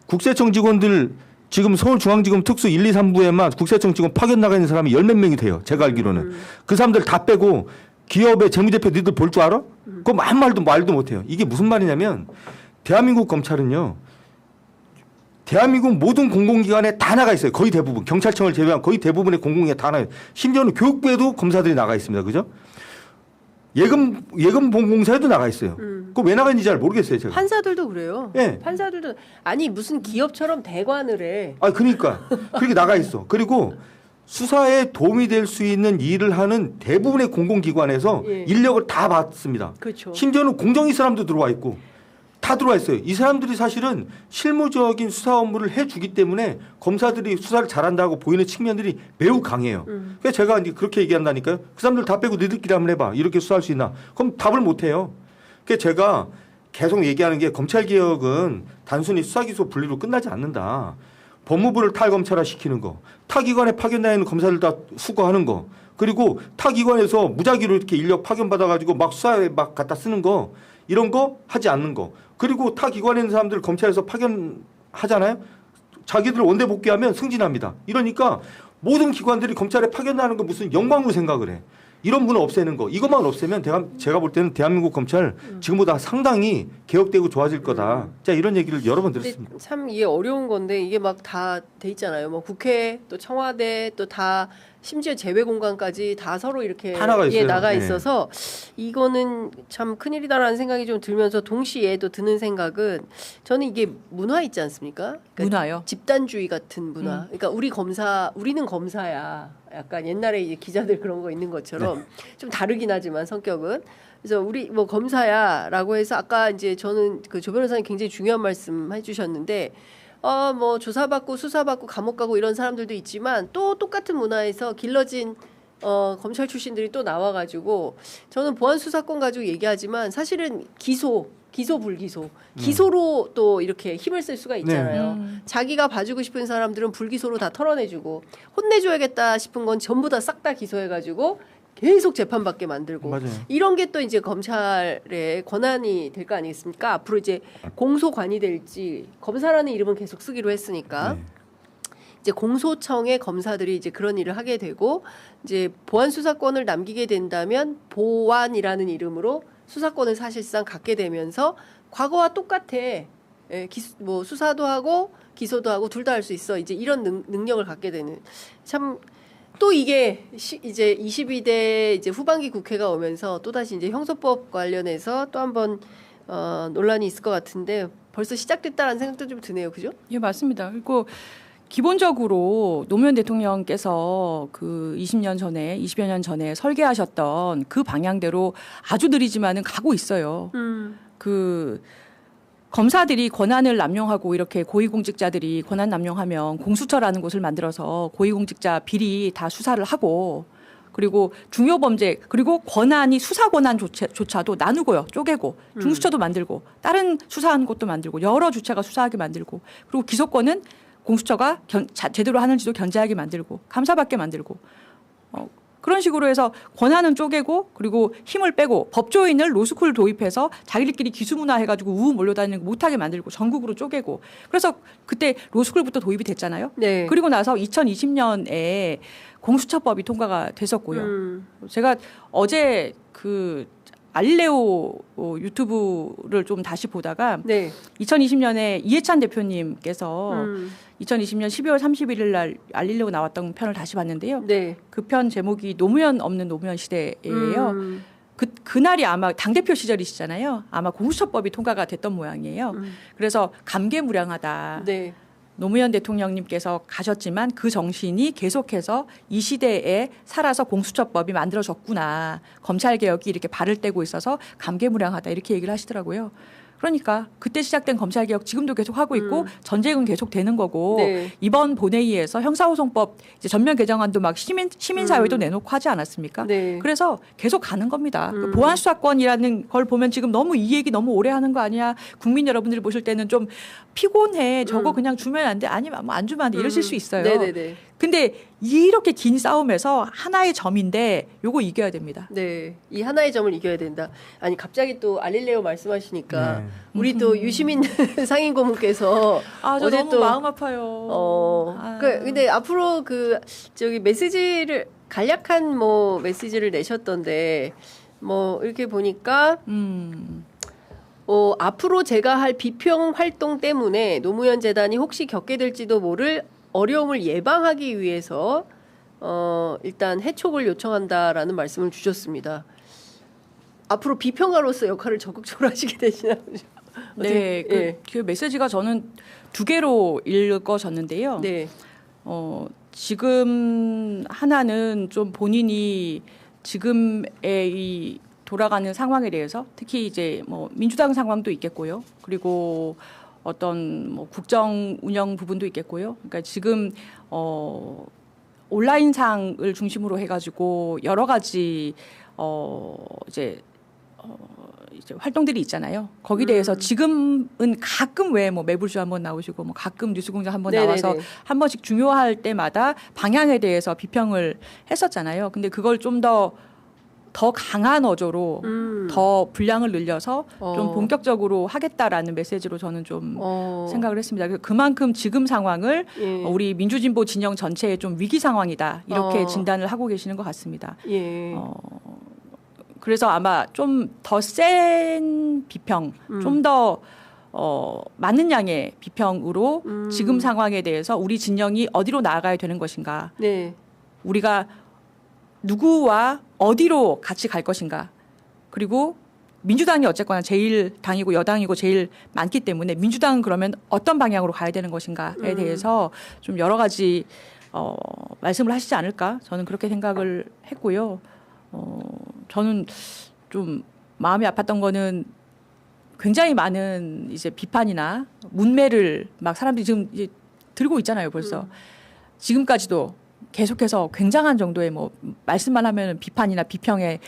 국세청 직원들 지금 서울중앙지검 특수 1, 2, 3부에만 국세청 직원 파견 나가 있는 사람이 열 몇 명이 돼요. 제가 알기로는. 그 사람들 다 빼고 기업의 재무제표 니들 볼 줄 알아? 그거 말도 못해요. 이게 무슨 말이냐면 대한민국 검찰은요. 대한민국 모든 공공기관에 다 나가 있어요. 거의 대부분. 경찰청을 제외한 거의 대부분의 공공기관에 다 나가 있어요. 심지어는 교육부에도 검사들이 나가 있습니다. 그죠? 예금 보험공사에도 나가 있어요. 그거 왜 나가 있는지 잘 모르겠어요. 제가. 판사들도 그래요. 예. 판사들도 아니 무슨 기업처럼 대관을 해. 아, 그러니까. 그렇게 나가 있어. 그리고 수사에 도움이 될 수 있는 일을 하는 대부분의 공공기관에서 예. 인력을 다 받습니다. 그렇죠. 심지어는 공정위 사람도 들어와 있고 다 들어와 있어요. 이 사람들이 사실은 실무적인 수사 업무를 해주기 때문에 검사들이 수사를 잘한다고 보이는 측면들이 매우 강해요. 그래서 제가 이제 그렇게 얘기한다니까요. 그 사람들 다 빼고 너희들끼리 한번 해봐. 이렇게 수사할 수 있나. 그럼 답을 못 해요. 그래서 제가 계속 얘기하는 게 검찰개혁은 단순히 수사기소 분리로 끝나지 않는다. 법무부를 탈검찰화 시키는 거, 타기관에 파견나 있는 검사들 다 수거하는 거, 그리고 타기관에서 무작위로 이렇게 인력 파견받아가지고 막 수사에 막 갖다 쓰는 거, 이런 거 하지 않는 거, 그리고 타기관에 있는 사람들 검찰에서 파견하잖아요. 자기들 원대 복귀하면 승진합니다. 이러니까 모든 기관들이 검찰에 파견나는 거 무슨 영광으로 생각을 해. 이런 분을 없애는 거, 이것만 없애면 제가 볼 때는 대한민국 검찰 지금보다 상당히 개혁되고 좋아질 거다. 자, 이런 얘기를 여러 번 들었습니다. 참 이게 어려운 건데 이게 막 다 돼 있잖아요. 뭐 국회 또 청와대 또 다 심지어 재외 공간까지 다 서로 이렇게 다 나가 있어요. 나가 네. 있어서 이거는 참 큰일이다라는 생각이 좀 들면서 동시에 또 드는 생각은 저는 이게 문화 있지 않습니까? 그러니까 문화요? 집단주의 같은 문화. 그러니까 우리는 검사야. 약간 옛날에 이제 기자들 그런 거 있는 것처럼 좀 다르긴 하지만 성격은. 그래서 우리 뭐 검사야라고 해서 아까 이제 저는 그 조 변호사님 굉장히 중요한 말씀 해주셨는데 뭐 조사받고 수사받고 감옥 가고 이런 사람들도 있지만 또 똑같은 문화에서 길러진 검찰 출신들이 또 나와가지고 저는 보안 수사권 가지고 얘기하지만 사실은 기소 불기소 기소로 또 이렇게 힘을 쓸 수가 있잖아요. 자기가 봐주고 싶은 사람들은 불기소로 다 털어내주고 혼내줘야겠다 싶은 건 전부 다 싹 다 기소해가지고 계속 재판받게 만들고 맞아요. 이런 게 또 이제 검찰의 권한이 될 거 아니겠습니까? 앞으로 이제 공소관이 될지 검사라는 이름은 계속 쓰기로 했으니까 네. 이제 공소청의 검사들이 이제 그런 일을 하게 되고 이제 보안 수사권을 남기게 된다면 보안이라는 이름으로 수사권을 사실상 갖게 되면서 과거와 똑같아. 뭐 수사도 하고 기소도 하고 둘 다 할 수 있어. 이제 이런 능력을 갖게 되는 참. 또 이게 이제 22대 이제 후반기 국회가 오면서 또 다시 이제 형소법 관련해서 또 한번 논란이 있을 것 같은데 벌써 시작됐다라는 생각도 좀 드네요, 그죠? 예, 맞습니다. 그리고 기본적으로 노무현 대통령께서 그 20년 전에 20여 년 전에 설계하셨던 그 방향대로 아주 느리지만은 가고 있어요. 그 검사들이 권한을 남용하고 이렇게 고위공직자들이 권한 남용하면 공수처라는 곳을 만들어서 고위공직자 비리 다 수사를 하고 그리고 중요 범죄 그리고 권한이 수사 권한조차도 나누고요. 쪼개고 중수처도 만들고 다른 수사하는 것도 만들고 여러 주체가 수사하게 만들고 그리고 기소권은 공수처가 제대로 하는지도 견제하게 만들고 감사받게 만들고 그런 식으로 해서 권한은 쪼개고 그리고 힘을 빼고 법조인을 로스쿨 도입해서 자기들끼리 기수문화 해가지고 우우 몰려다니는 거 못하게 만들고 전국으로 쪼개고 그래서 그때 로스쿨부터 도입이 됐잖아요. 네. 그리고 나서 2020년에 공수처법이 통과가 됐었고요. 제가 어제 그 알릴레오 유튜브를 좀 다시 보다가 네. 2020년에 이해찬 대표님께서 2020년 12월 31일 날 알릴레오 나왔던 편을 다시 봤는데요. 네. 그 편 제목이 노무현 없는 노무현 시대예요. 그날이 아마 당대표 시절이시잖아요. 아마 공수처법이 통과가 됐던 모양이에요. 그래서 감개무량하다. 네. 노무현 대통령님께서 가셨지만 그 정신이 계속해서 이 시대에 살아서 공수처법이 만들어졌구나. 검찰개혁이 이렇게 발을 떼고 있어서 감개무량하다. 이렇게 얘기를 하시더라고요. 그러니까 그때 시작된 검찰개혁 지금도 계속 하고 있고 전쟁은 계속 되는 거고 네. 이번 본회의에서 형사소송법 이제 전면 개정안도 막 시민사회도 내놓고 하지 않았습니까? 네. 그래서 계속 가는 겁니다. 그 보안수사권이라는 걸 보면 지금 너무 이 얘기 너무 오래 하는 거 아니야? 국민 여러분들이 보실 때는 좀 피곤해. 저거 그냥 주면 안 돼. 아니면 뭐 안 주면 안 돼. 이러실 수 있어요. 네네네. 근데 이렇게 긴 싸움에서 하나의 점인데 요거 이겨야 됩니다. 네, 이 하나의 점을 이겨야 된다. 아니 갑자기 또 알릴레오 말씀하시니까 네. 우리 또 유시민 상임 고문께서 저 어제 너무 또 마음 아파요. 근데 앞으로 그 저기 메시지를 간략한 뭐 메시지를 내셨던데 뭐 이렇게 보니까 앞으로 제가 할 비평 활동 때문에 노무현 재단이 혹시 겪게 될지도 모를 어려움을 예방하기 위해서 일단 해촉을 요청한다라는 말씀을 주셨습니다. 앞으로 비평가로서 역할을 적극적으로 하시게 되시나 보죠. 네, 그 메시지가 저는 두 개로 읽어졌는데요. 네. 지금 하나는 좀 본인이 지금의 이 돌아가는 상황에 대해서 특히 이제 뭐 민주당 상황도 있겠고요. 그리고 어떤 뭐 국정 운영 부분도 있겠고요. 그러니까 지금 온라인상을 중심으로 해가지고 여러 가지 이제 활동들이 있잖아요. 거기 대해서 지금은 가끔 왜 뭐 매불쇼 한번 나오시고 뭐 가끔 뉴스공장 한번 나와서 한 번씩 중요할 때마다 방향에 대해서 비평을 했었잖아요. 근데 그걸 좀 더 강한 어조로 더 분량을 늘려서 좀 본격적으로 하겠다라는 메시지로 저는 좀 생각을 했습니다. 그만큼 지금 상황을 우리 민주진보 진영 전체의 좀 위기 상황이다 이렇게 진단을 하고 계시는 것 같습니다. 예. 그래서 아마 좀 더 센 비평, 좀 더 많은 양의 비평으로 지금 상황에 대해서 우리 진영이 어디로 나아가야 되는 것인가, 네. 우리가 누구와 어디로 같이 갈 것인가, 그리고 민주당이 어쨌거나 제일 당이고 여당이고 제일 많기 때문에 민주당은 그러면 어떤 방향으로 가야 되는 것인가에 대해서 좀 여러 가지 말씀을 하시지 않을까, 저는 그렇게 생각을 했고요. 저는 좀 마음이 아팠던 거는 굉장히 많은 이제 비판이나 문매를 막 사람들이 지금 이제 들고 있잖아요, 벌써. 지금까지도 계속해서 굉장한 정도의 뭐 말씀만 하면 비판이나 비평의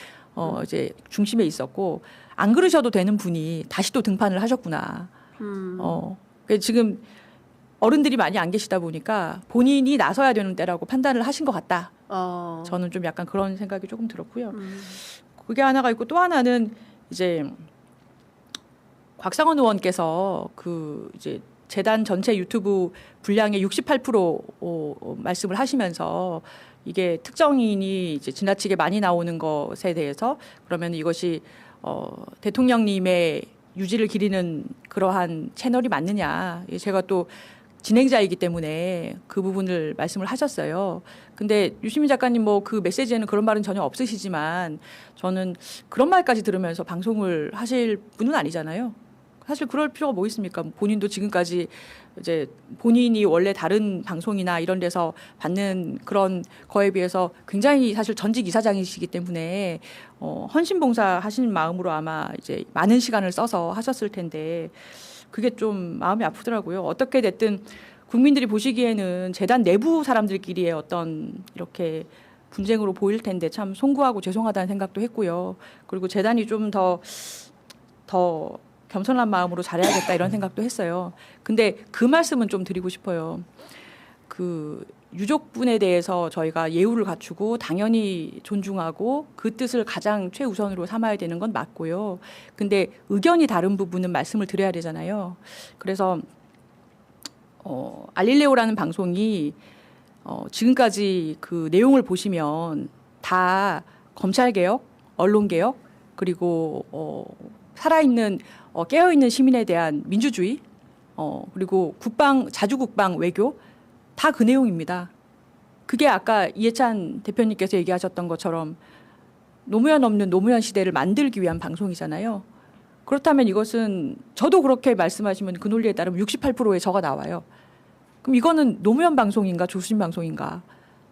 이제 중심에 있었고, 안 그러셔도 되는 분이 다시 또 등판을 하셨구나. 지금 어른들이 많이 안 계시다 보니까 본인이 나서야 되는 때라고 판단을 하신 것 같다. 저는 좀 약간 그런 생각이 조금 들었고요. 그게 하나가 있고, 또 하나는 이제 곽상원 의원께서 이제 재단 전체 유튜브 분량의 68% 말씀을 하시면서 이게 특정인이 이제 지나치게 많이 나오는 것에 대해서 그러면 이것이 대통령님의 유지를 기리는 그러한 채널이 맞느냐. 제가 또 진행자이기 때문에 그 부분을 말씀을 하셨어요. 근데 유시민 작가님 뭐 그 메시지에는 그런 말은 전혀 없으시지만 저는 그런 말까지 들으면서 방송을 하실 분은 아니잖아요. 사실 그럴 필요가 뭐 있습니까? 본인도 지금까지 이제 본인이 원래 다른 방송이나 이런 데서 받는 그런 거에 비해서 굉장히 사실 전직 이사장이시기 때문에 헌신봉사 하시는 마음으로 아마 이제 많은 시간을 써서 하셨을 텐데 그게 좀 마음이 아프더라고요. 어떻게 됐든 국민들이 보시기에는 재단 내부 사람들끼리의 어떤 이렇게 분쟁으로 보일 텐데 참 송구하고 죄송하다는 생각도 했고요. 그리고 재단이 좀 더 겸손한 마음으로 잘해야겠다 이런 생각도 했어요. 근데 그 말씀은 좀 드리고 싶어요. 그 유족분에 대해서 저희가 예우를 갖추고 당연히 존중하고 그 뜻을 가장 최우선으로 삼아야 되는 건 맞고요. 근데 의견이 다른 부분은 말씀을 드려야 되잖아요. 그래서 알릴레오라는 방송이 지금까지 그 내용을 보시면 다 검찰개혁, 언론개혁, 그리고 살아있는 깨어있는 시민에 대한 민주주의, 그리고 자주국방 외교 다 그 내용입니다. 그게 아까 이해찬 대표님께서 얘기하셨던 것처럼 노무현 없는 노무현 시대를 만들기 위한 방송이잖아요. 그렇다면 이것은 저도 그렇게 말씀하시면 그 논리에 따르면 68%의 저가 나와요. 그럼 이거는 노무현 방송인가 조수진 방송인가?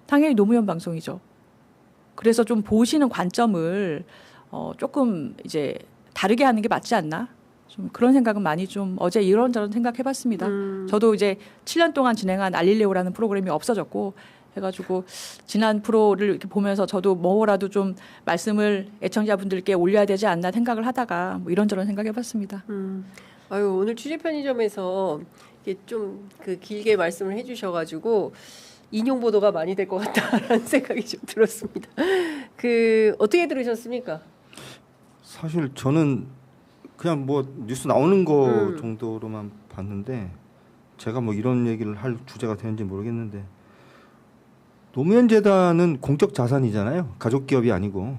당연히 노무현 방송이죠. 그래서 좀 보시는 관점을 조금 이제 다르게 하는 게 맞지 않나? 좀 그런 생각은 많이 좀 어제 이런저런 생각해봤습니다. 저도 이제 7년 동안 진행한 알릴레오라는 프로그램이 없어졌고 해가지고 지난 프로를 이렇게 보면서 저도 뭐라도 좀 말씀을 애청자분들께 올려야 되지 않나 생각을 하다가 뭐 이런저런 생각해봤습니다. 아유, 오늘 취재 편의점에서 좀 그 길게 말씀을 해주셔가지고 인용 보도가 많이 될 것 같다라는 생각이 좀 들었습니다. 그 어떻게 들으셨습니까? 사실 저는 그냥 뭐 뉴스 나오는 거 정도로만 봤는데 제가 뭐 이런 얘기를 할 주제가 되는지 모르겠는데 노무현 재단은 공적 자산이잖아요. 가족 기업이 아니고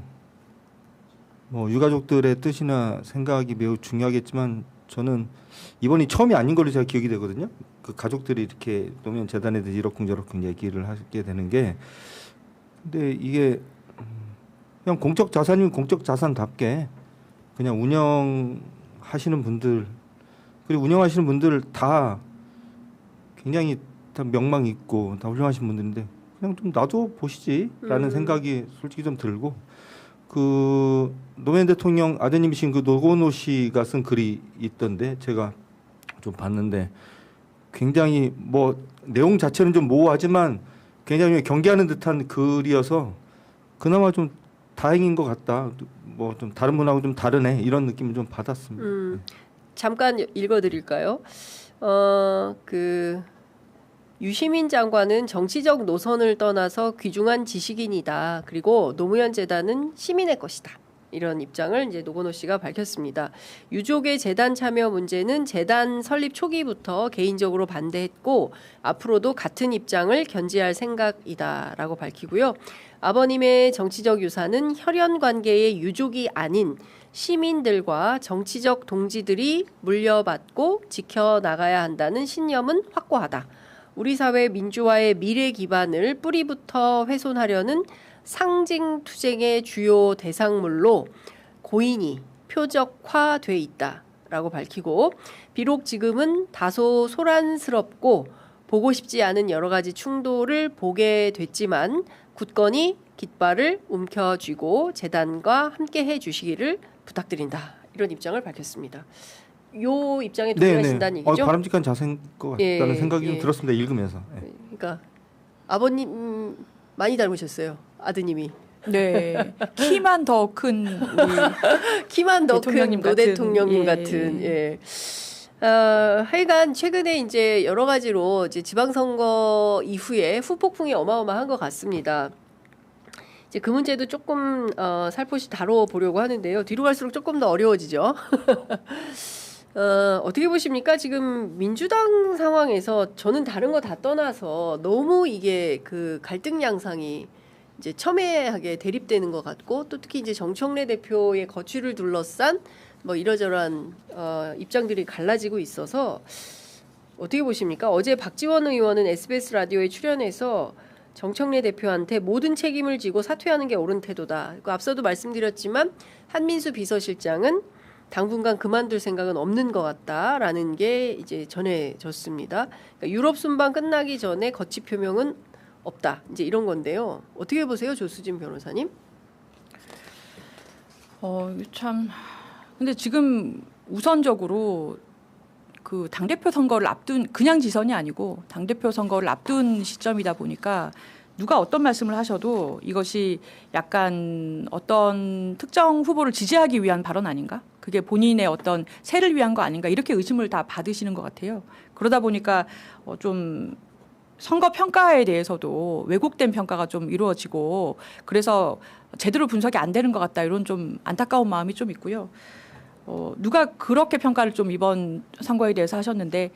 뭐 유가족들의 뜻이나 생각이 매우 중요하겠지만 저는 이번이 처음이 아닌 걸로 제가 기억이 되거든요. 그 가족들이 이렇게 노무현 재단에 대해서 이러쿵저러쿵 얘기를 하게 되는 게 근데 이게 그냥 공적 자산이면 공적 자산답게 그냥 운영하시는 분들 그리고 운영하시는 분들 다 굉장히 다 명망 있고 다 훌륭하신 분들인데 그냥 좀 놔둬 보시지라는 생각이 솔직히 좀 들고 그 노무현 대통령 아드님이신 그 노건호 씨가 쓴 글이 있던데 제가 좀 봤는데 굉장히 뭐 내용 자체는 좀 모호하지만 굉장히 경계하는 듯한 글이어서 그나마 좀 다행인 것 같다. 뭐 좀 다른 분하고 좀 다르네 이런 느낌을 좀 받았습니다. 잠깐 읽어드릴까요? 그 유시민 장관은 정치적 노선을 떠나서 귀중한 지식인이다. 그리고 노무현 재단은 시민의 것이다. 이런 입장을 이제 노건호 씨가 밝혔습니다. 유족의 재단 참여 문제는 재단 설립 초기부터 개인적으로 반대했고 앞으로도 같은 입장을 견지할 생각이다라고 밝히고요. 아버님의 정치적 유산은 혈연 관계의 유족이 아닌 시민들과 정치적 동지들이 물려받고 지켜나가야 한다는 신념은 확고하다. 우리 사회 민주화의 미래 기반을 뿌리부터 훼손하려는 상징 투쟁의 주요 대상물로 고인이 표적화돼 있다라고 밝히고 비록 지금은 다소 소란스럽고 보고 싶지 않은 여러 가지 충돌을 보게 됐지만 굳건히 깃발을 움켜쥐고 재단과 함께 해주시기를 부탁드린다. 이런 입장을 밝혔습니다. 요 입장에 동의하신다는 얘기죠? 바람직한 자세인 것 같다는 생각이 좀 들었습니다. 읽으면서. 그러니까 아버님 많이 닮으셨어요. 아드님이. 네. 키만 더 큰 키만 더 큰 노 대통령님 예. 같은. 예. 하여간 최근에 이제 여러 가지로 이제 지방선거 이후에 후폭풍이 어마어마한 것 같습니다. 이제 그 문제도 조금 살포시 다뤄보려고 하는데요. 뒤로 갈수록 조금 더 어려워지죠. 어떻게 보십니까? 지금 민주당 상황에서 저는 다른 거 다 떠나서 너무 이게 그 갈등 양상이 이제 첨예하게 대립되는 것 같고 또 특히 이제 정청래 대표의 거취를 둘러싼 뭐 이러저러한 입장들이 갈라지고 있어서 어떻게 보십니까? 어제 박지원 의원은 SBS 라디오에 출연해서 정청래 대표한테 모든 책임을 지고 사퇴하는 게 옳은 태도다. 앞서도 말씀드렸지만 한민수 비서실장은 당분간 그만둘 생각은 없는 것 같다라는 게 이제 전해졌습니다. 그러니까 유럽 순방 끝나기 전에 거취 표명은 없다. 이제 이런 건데요. 어떻게 보세요, 조수진 변호사님? 참. 근데 지금 우선적으로 그 당대표 선거를 앞둔 그냥 지선이 아니고 당대표 선거를 앞둔 시점이다 보니까 누가 어떤 말씀을 하셔도 이것이 약간 어떤 특정 후보를 지지하기 위한 발언 아닌가? 그게 본인의 어떤 세를 위한 거 아닌가? 이렇게 의심을 다 받으시는 것 같아요. 그러다 보니까 좀 선거 평가에 대해서도 왜곡된 평가가 좀 이루어지고 그래서 제대로 분석이 안 되는 것 같다 이런 좀 안타까운 마음이 좀 있고요. 누가 그렇게 평가를 좀 이번 선거에 대해서 하셨는데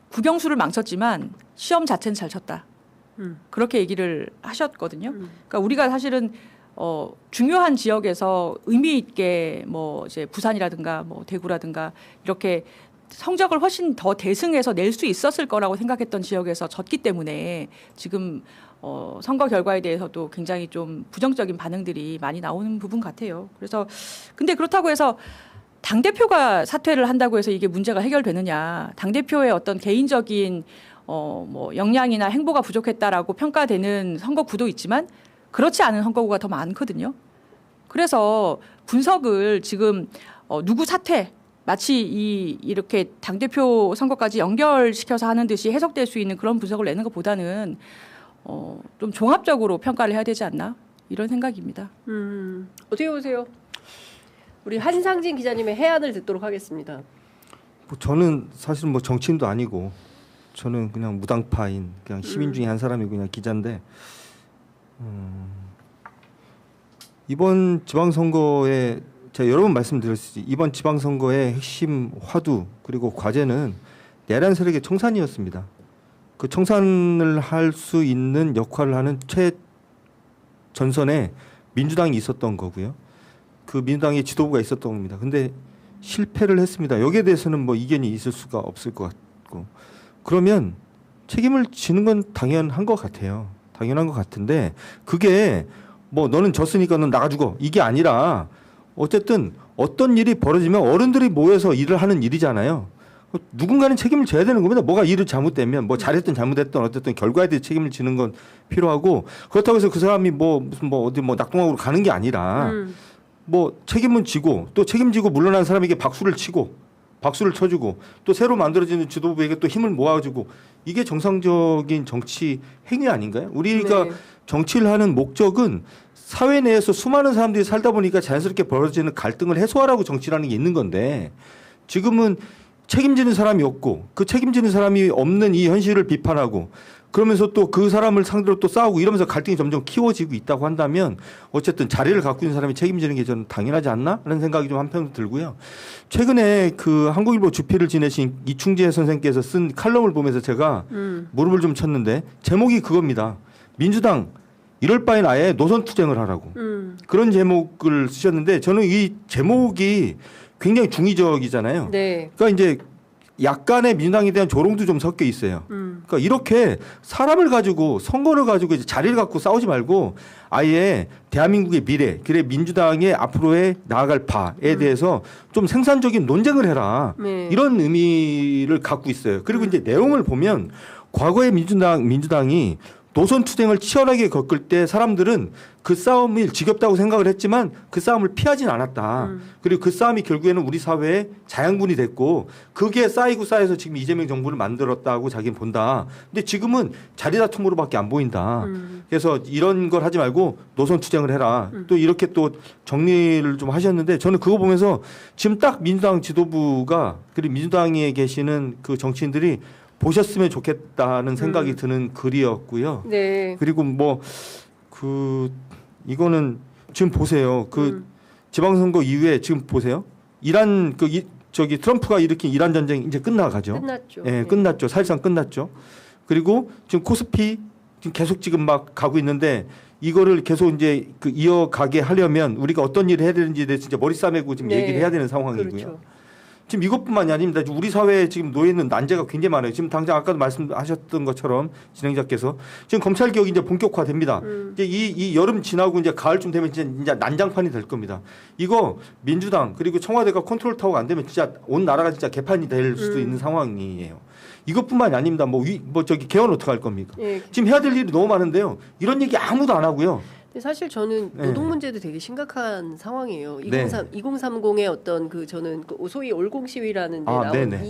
국영수를 망쳤지만 시험 자체는 잘 쳤다. 그렇게 얘기를 하셨거든요. 그러니까 우리가 사실은 중요한 지역에서 의미 있게 뭐 이제 부산이라든가 뭐 대구라든가 이렇게 성적을 훨씬 더 대승해서 낼 수 있었을 거라고 생각했던 지역에서 졌기 때문에 지금 선거 결과에 대해서도 굉장히 좀 부정적인 반응들이 많이 나오는 부분 같아요. 그래서 근데 그렇다고 해서 당대표가 사퇴를 한다고 해서 이게 문제가 해결되느냐. 당대표의 어떤 개인적인 뭐 역량이나 행보가 부족했다라고 평가되는 선거구도 있지만 그렇지 않은 선거구가 더 많거든요. 그래서 분석을 지금 누구 사퇴 마치 이렇게 당대표 선거까지 연결시켜서 하는 듯이 해석될 수 있는 그런 분석을 내는 것보다는 좀 종합적으로 평가를 해야 되지 않나 이런 생각입니다. 어떻게 보세요? 우리 한상진 기자님의 해안을 듣도록 하겠습니다. 뭐 저는 사실 뭐 정치인도 아니고 저는 그냥 무당파인 그냥 시민 중에 한 사람이고 그냥 기자인데 이번 지방선거에 제가 여러 번 말씀드렸듯이 이번 지방선거의 핵심 화두 그리고 과제는 내란 세력의 청산이었습니다. 그 청산을 할 수 있는 역할을 하는 최전선에 민주당이 있었던 거고요. 그 민주당의 지도부가 있었던 겁니다. 근데 실패를 했습니다. 여기에 대해서는 뭐 이견이 있을 수가 없을 것 같고 그러면 책임을 지는 건 당연한 것 같아요. 당연한 것 같은데 그게 뭐 너는 졌으니까 넌 나가주고 이게 아니라 어쨌든 어떤 일이 벌어지면 어른들이 모여서 일을 하는 일이잖아요. 누군가는 책임을 져야 되는 겁니다. 뭐가 일을 잘못되면 뭐 잘했든 잘못했든 어쨌든 결과에 대해 책임을 지는 건 필요하고 그렇다고 해서 그 사람이 무슨 어디 낙동강으로 가는 게 아니라 뭐 책임은 지고 또 책임지고 물러난 사람에게 박수를 쳐주고 또 새로 만들어지는 지도부에게 또 힘을 모아주고 이게 정상적인 정치 행위 아닌가요? 우리가 네. 정치를 하는 목적은 사회 내에서 수많은 사람들이 살다 보니까 자연스럽게 벌어지는 갈등을 해소하라고 정치라는 게 있는 건데 지금은 책임지는 사람이 없고 그 책임지는 사람이 없는 이 현실을 비판하고 그러면서 또 그 사람을 상대로 또 싸우고 이러면서 갈등이 점점 키워지고 있다고 한다면 어쨌든 자리를 갖고 있는 사람이 책임지는 게 저는 당연하지 않나? 라는 생각이 좀 한편 들고요. 최근에 그 한국일보 주필을 지내신 이충재 선생께서 쓴 칼럼을 보면서 제가 무릎을 좀 쳤는데 제목이 그겁니다. 민주당 이럴 바엔 아예 노선 투쟁을 하라고. 그런 제목을 쓰셨는데 저는 이 제목이 굉장히 중의적이잖아요. 네. 그러니까 이제 약간의 민주당에 대한 조롱도 좀 섞여 있어요. 그러니까 이렇게 사람을 가지고 선거를 가지고 이제 자리를 갖고 싸우지 말고 아예 대한민국의 미래, 그래 민주당의 앞으로의 나아갈 바에 대해서 좀 생산적인 논쟁을 해라. 네. 이런 의미를 갖고 있어요. 그리고 이제 내용을 보면 과거에 민주당이 노선 투쟁을 치열하게 겪을 때 사람들은 그 싸움이 지겹다고 생각을 했지만 그 싸움을 피하진 않았다. 그리고 그 싸움이 결국에는 우리 사회의 자양분이 됐고 그게 쌓이고 쌓여서 지금 이재명 정부를 만들었다고 자기는 본다. 근데 지금은 자리 다툼으로밖에 안 보인다. 그래서 이런 걸 하지 말고 노선 투쟁을 해라. 또 이렇게 또 정리를 좀 하셨는데 저는 그거 보면서 지금 딱 민주당 지도부가 그리고 민주당에 계시는 그 정치인들이 보셨으면 좋겠다는 생각이 드는 글이었고요. 네. 그리고 이거는 지금 보세요. 지방선거 이후에 지금 보세요. 트럼프가 일으킨 이란 전쟁 이제 끝나가죠. 끝났죠. 예, 네. 끝났죠. 사실상 끝났죠. 그리고 지금 코스피 지금 계속 지금 막 가고 있는데 이거를 계속 이제 이어가게 하려면 우리가 어떤 일을 해야 되는지에 대해서 진짜 머리 싸매고 지금 네. 얘기를 해야 되는 상황이고요. 그렇죠. 지금 이것뿐만이 아닙니다. 우리 사회에 지금 놓여 있는 난제가 굉장히 많아요. 지금 당장 아까도 말씀하셨던 것처럼 진행자께서 지금 검찰 개혁이 이제 본격화됩니다. 이제 이 여름 지나고 이제 가을쯤 되면 진짜 난장판이 될 겁니다. 이거 민주당 그리고 청와대가 컨트롤 타워가 안 되면 진짜 온 나라가 진짜 개판이 될 수도 있는 상황이에요. 이것뿐만이 아닙니다. 개헌 어떻게 할 겁니까? 예. 지금 해야 될 일이 너무 많은데요. 이런 얘기 아무도 안 하고요. 근데 사실 저는 네. 노동 문제도 되게 심각한 상황이에요. 네. 2030의 어떤 저는 소위 올공 시위라는 데 나온 네네.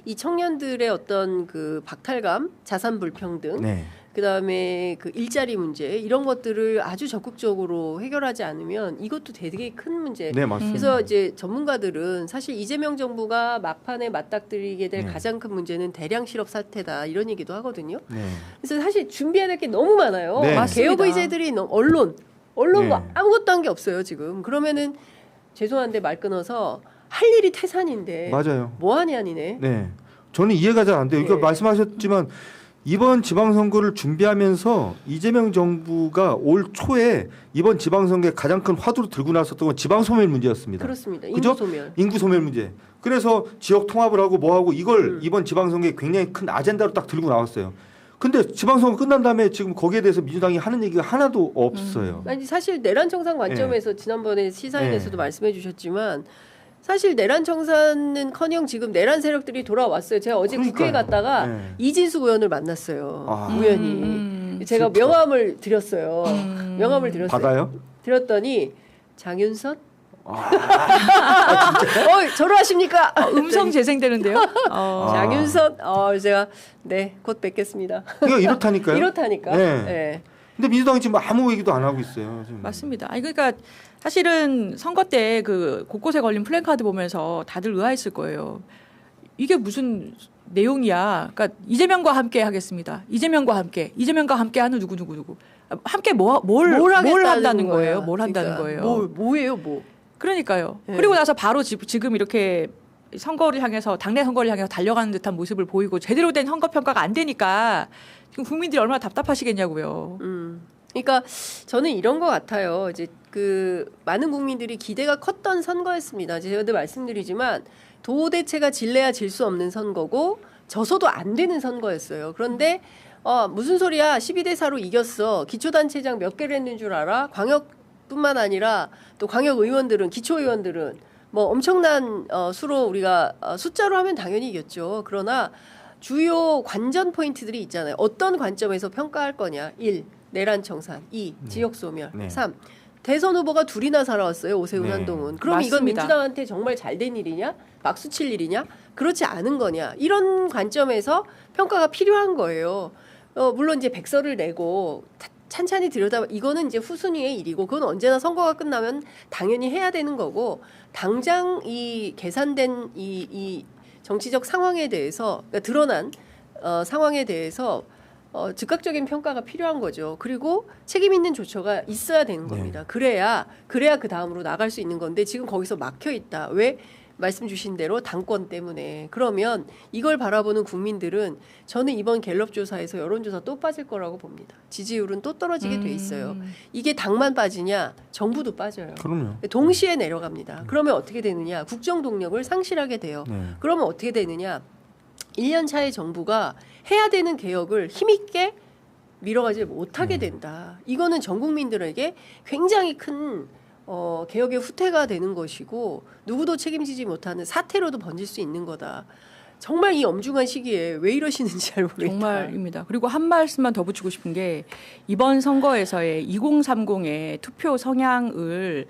이 청년들의 어떤 박탈감, 자산 불평등, 네. 그다음에 그 일자리 문제 이런 것들을 아주 적극적으로 해결하지 않으면 이것도 되게 큰 문제. 네, 맞습니다. 그래서 이제 전문가들은 사실 이재명 정부가 막판에 맞닥뜨리게 될 네. 가장 큰 문제는 대량 실업 사태다 이런 얘기도 하거든요. 네. 그래서 사실 준비해야 될 게 너무 많아요. 네. 맞습니다. 개혁 의제들이 언론 네. 아무것도 한 게 없어요 지금. 그러면은 죄송한데 말 끊어서 할 일이 태산인데 맞아요. 뭐 하니 아니네. 네. 저는 이해가 잘 안 돼요. 이거 네. 말씀하셨지만 이번 지방선거를 준비하면서 이재명 정부가 올 초에 이번 지방선거에 가장 큰 화두로 들고 나섰던 건 지방소멸 문제였습니다. 그렇습니다. 그죠? 인구 소멸. 인구 소멸 문제. 그래서 지역 통합을 하고 뭐 하고 이걸 이번 지방선거에 굉장히 큰 아젠다로 딱 들고 나왔어요. 근데 지방선거 끝난 다음에 지금 거기에 대해서 민주당이 하는 얘기가 하나도 없어요. 아니 사실 내란 청산 관점에서 지난번에 시사인에서도 네. 말씀해 주셨지만 사실 내란 청산은커녕 지금 내란 세력들이 돌아왔어요. 제가 어제 그러니까요. 국회에 갔다가 네. 이진숙 의원을 만났어요. 아. 우연히. 제가 슬프다. 명함을 드렸어요. 명함을 드렸어요. 받아요? 드렸더니 장윤선? 아. 저로 하십니까? 음성 재생되는데요. 장윤선? 제가 네, 곧 뵙겠습니다. 그러니까 이렇다니까요. 이렇다니까. 네. 네. 근데 민주당이 지금 아무 얘기도 안 하고 있어요. 지금. 맞습니다. 아니 그러니까 사실은 선거 때 그 곳곳에 걸린 플랜카드 보면서 다들 의아했을 거예요. 이게 무슨 내용이야? 그러니까 이재명과 함께 하겠습니다. 이재명과 함께 하는 누구. 함께 뭘 한다는 거예요? 뭘 한다는 그러니까 거예요? 뭐예요, 뭐? 그러니까요. 네. 그리고 나서 바로 지금 이렇게 선거를 향해서 당내 선거를 향해서 달려가는 듯한 모습을 보이고 제대로 된 선거 평가가 안 되니까 지금 국민들이 얼마나 답답하시겠냐고요. 그러니까 저는 이런 것 같아요. 이제 그 많은 국민들이 기대가 컸던 선거였습니다. 제가 늘 말씀드리지만 도대체가 질래야 질 수 없는 선거고 져서도 안 되는 선거였어요. 그런데 무슨 소리야? 12대 4로 이겼어. 기초단체장 몇 개를 했는 줄 알아? 광역뿐만 아니라 또 광역 의원들은 기초의원들은 뭐 엄청난 수로 우리가 숫자로 하면 당연히 이겼죠. 그러나 주요 관전 포인트들이 있잖아요. 어떤 관점에서 평가할 거냐. 1. 내란 청산. 2. 지역 소멸. 네. 3. 대선 후보가 둘이나 살아왔어요. 오세훈 네. 한동훈. 그럼 이건 맞습니다. 민주당한테 정말 잘된 일이냐? 박수 칠 일이냐? 그렇지 않은 거냐? 이런 관점에서 평가가 필요한 거예요. 물론 이제 백서를 내고 찬찬히 들여다 이거는 이제 후순위의 일이고 그건 언제나 선거가 끝나면 당연히 해야 되는 거고 당장 이 계산된 이 정치적 상황에 대해서 그러니까 드러난 상황에 대해서 즉각적인 평가가 필요한 거죠. 그리고 책임 있는 조처가 있어야 되는 겁니다. 그래야 그 다음으로 나갈 수 있는 건데 지금 거기서 막혀 있다. 왜? 말씀 주신 대로 당권 때문에. 그러면 이걸 바라보는 국민들은 저는 이번 갤럽 조사에서 여론조사 또 빠질 거라고 봅니다. 지지율은 또 떨어지게 돼 있어요. 이게 당만 빠지냐? 정부도 빠져요. 그럼요. 동시에 내려갑니다. 그러면 어떻게 되느냐? 국정 동력을 상실하게 돼요. 네. 그러면 어떻게 되느냐? 1년 차의 정부가 해야 되는 개혁을 힘있게 밀어가지 못하게 된다. 이거는 전 국민들에게 굉장히 큰 개혁의 후퇴가 되는 것이고 누구도 책임지지 못하는 사태로도 번질 수 있는 거다. 정말 이 엄중한 시기에 왜 이러시는지 잘 모르겠다. 정말입니다. 그리고 한 말씀만 더 붙이고 싶은 게 이번 선거에서의 2030의 투표 성향을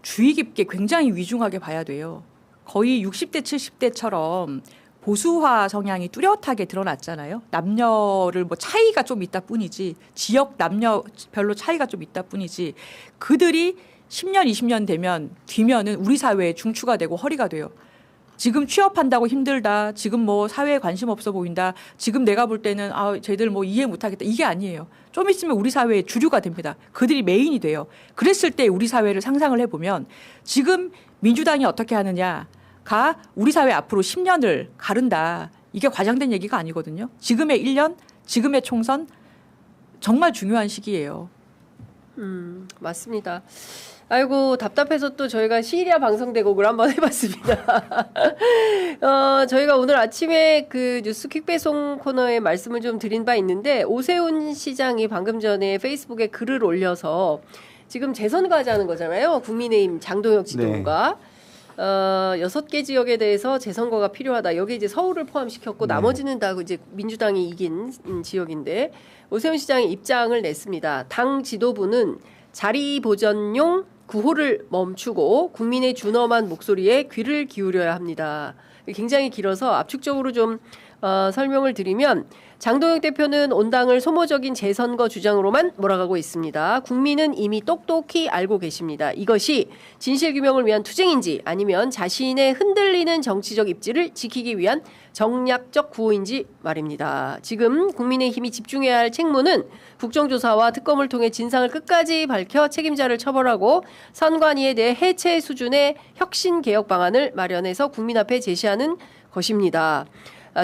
주의 깊게 굉장히 위중하게 봐야 돼요. 거의 60대 70대처럼 보수화 성향이 뚜렷하게 드러났잖아요. 남녀를 뭐 차이가 좀 있다 뿐이지 지역 남녀별로 차이가 좀 있다 뿐이지 그들이 10년 20년 되면 뒤면은 우리 사회에 중추가 되고 허리가 돼요. 지금 취업한다고 힘들다. 지금 뭐 사회에 관심 없어 보인다. 지금 내가 볼 때는 쟤들 뭐 이해 못하겠다. 이게 아니에요. 좀 있으면 우리 사회의 주류가 됩니다. 그들이 메인이 돼요. 그랬을 때 우리 사회를 상상을 해보면 지금 민주당이 어떻게 하느냐가 우리 사회 앞으로 10년을 가른다. 이게 과장된 얘기가 아니거든요. 지금의 1년, 지금의 총선 정말 중요한 시기예요. 맞습니다. 아이고 답답해서 또 저희가 시리아 방송 대국을 한번 해봤습니다. 저희가 오늘 아침에 그 뉴스 퀵배송 코너에 말씀을 좀 드린 바 있는데 오세훈 시장이 방금 전에 페이스북에 글을 올려서 지금 재선 과제하는 거잖아요. 국민의힘 장동혁 지도부가. 6개 지역에 대해서 재선거가 필요하다. 여기 이제 서울을 포함시켰고 나머지는 다 이제 민주당이 이긴 지역인데 오세훈 시장이 입장을 냈습니다. 당 지도부는 자리 보전용 구호를 멈추고 국민의 준엄한 목소리에 귀를 기울여야 합니다. 굉장히 길어서 압축적으로 좀 설명을 드리면 장동혁 대표는 온당을 소모적인 재선거 주장으로만 몰아가고 있습니다. 국민은 이미 똑똑히 알고 계십니다. 이것이 진실규명을 위한 투쟁인지 아니면 자신의 흔들리는 정치적 입지를 지키기 위한 정략적 구호인지 말입니다. 지금 국민의힘이 집중해야 할 책무는 국정조사와 특검을 통해 진상을 끝까지 밝혀 책임자를 처벌하고 선관위에 대해 해체 수준의 혁신 개혁 방안을 마련해서 국민 앞에 제시하는 것입니다.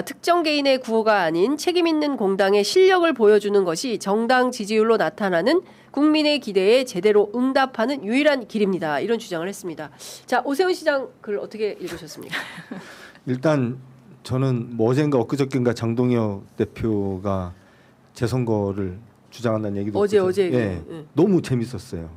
특정 개인의 구호가 아닌 책임 있는 공당의 실력을 보여주는 것이 정당 지지율로 나타나는 국민의 기대에 제대로 응답하는 유일한 길입니다. 이런 주장을 했습니다. 자, 오세훈 시장 글 어떻게 읽으셨습니까? 일단 저는 뭐 어젠가 엊그저께인가 장동혁 대표가 재선거를 주장한다는 얘기도 어제 예, 너무 재밌었어요.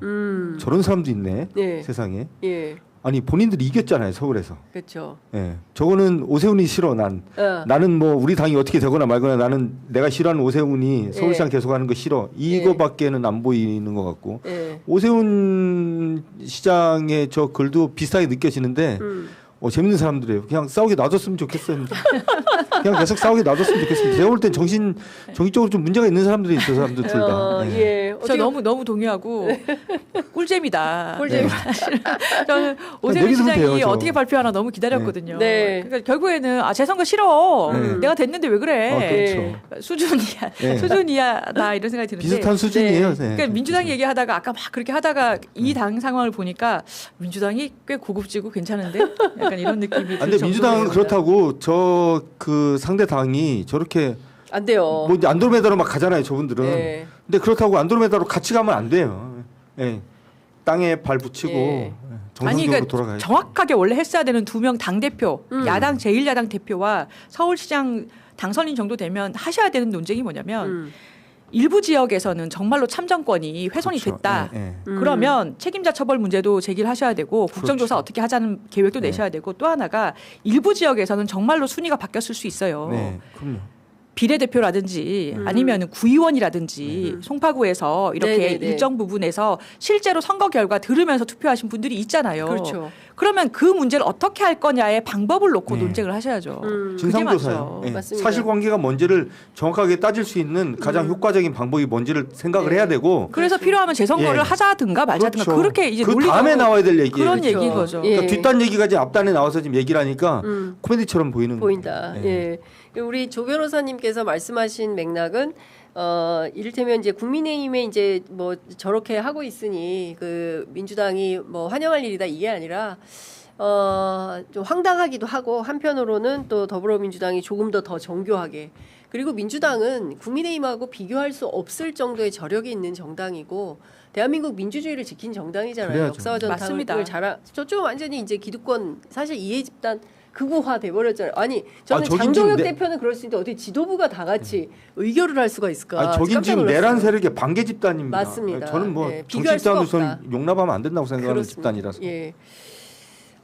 저런 사람도 있네 예. 세상에. 예, 아니 본인들이 이겼잖아요 서울에서. 그렇죠. 예, 저거는 오세훈이 싫어 나는 뭐 우리 당이 어떻게 되거나 말거나 나는 내가 싫어하는 오세훈이 서울시장 계속하는 거 싫어 이거밖에는 안 보이는 것 같고 예. 오세훈 시장의 저 글도 비슷하게 느껴지는데 재밌는 사람들이에요. 그냥 싸우게 놔뒀으면 좋겠어요. 그냥 계속 싸우게 놔뒀으면 좋겠습니다. 제가 볼 땐 정신적으로 좀 문제가 있는 사람들이 있어요. 사람들 둘 다. 예. 저 너무 동의하고 꿀잼이다. 꿀잼이다. 저는 오세훈 얘기 들으면 시장이 돼요, 어떻게 발표하나 너무 기다렸거든요. 네. 그러니까 결국에는 재선거 싫어. 네. 내가 됐는데 왜 그래? 그렇죠. 수준이야. 네. 수준이야나 이런 생각이 드는데. 비슷한 수준이에요. 네. 그러니까 민주당 얘기하다가 아까 막 그렇게 하다가 이 당 상황을 보니까 민주당이 꽤 고급지고 괜찮은데 약간 이런 느낌이. 근데 민주당은 그렇다고 저 그 상대 당이 저렇게 안 돼요. 뭐 안드로메다로 막 가잖아요. 저분들은. 네. 근데 그렇다고 안드로메다로 같이 가면 안 돼요. 예. 땅에 발 붙이고 예. 정상적으로 그러니까 돌아가야죠. 정확하게 원래 했어야 되는 두 명 당 대표, 야당 제1야당 대표와 서울시장 당선인 정도 되면 하셔야 되는 논쟁이 뭐냐면 일부 지역에서는 정말로 참정권이 훼손이 그렇죠. 됐다. 예, 예. 그러면 책임자 처벌 문제도 제기를 하셔야 되고 국정조사 그렇죠. 어떻게 하자는 계획도 네. 내셔야 되고 또 하나가 일부 지역에서는 정말로 순위가 바뀌었을 수 있어요. 네, 그럼요. 비례대표라든지 아니면 구의원이라든지 송파구에서 이렇게 네네네. 일정 부분에서 실제로 선거 결과 들으면서 투표하신 분들이 있잖아요. 그렇죠. 그러면 그 문제를 어떻게 할 거냐의 방법을 놓고 네. 논쟁을 하셔야죠. 그게 진상조사요. 맞죠. 예. 맞습니다. 사실관계가 뭔지를 정확하게 따질 수 있는 가장 효과적인 방법이 뭔지를 생각을 네. 해야 되고 그래서 필요하면 재선거를 예. 하자든가 말자든가 그렇죠. 그렇게 이제 그 논리적으로 다음에 나와야 될 얘기예요. 그런 그렇죠. 얘기인 거죠. 예. 그러니까 뒷단 얘기가 지금 앞단에 나와서 지금 얘기를 하니까 코미디처럼 보인다. 거예요. 예. 우리 조 변호사님께서 말씀하신 맥락은 이를테면 이제 국민의힘에 이제 뭐 저렇게 하고 있으니 그 민주당이 뭐 환영할 일이다 이게 아니라 좀 황당하기도 하고 한편으로는 또 더불어민주당이 조금 더 정교하게 그리고 민주당은 국민의힘하고 비교할 수 없을 정도의 저력이 있는 정당이고 대한민국 민주주의를 지킨 정당이잖아요. 그래야죠. 역사와 맞습니다. 전통을 자랑. 저쪽 완전히 이제 기득권 사실 이해 집단 극우화 돼버렸잖아요. 아니 저는 저긴 장동혁 지금 대표는 그럴 수 있는데 어떻게 지도부가 다 같이 의결을 할 수가 있을까? 아니, 저긴 깜짝 지금 놀랐어요. 내란 세력의 반개 집단입니다. 맞습니다. 저는 뭐 예, 정치 비교할 수가 집단으로서는 없다. 용납하면 안 된다고 생각하는 그렇습니다. 집단이라서. 예.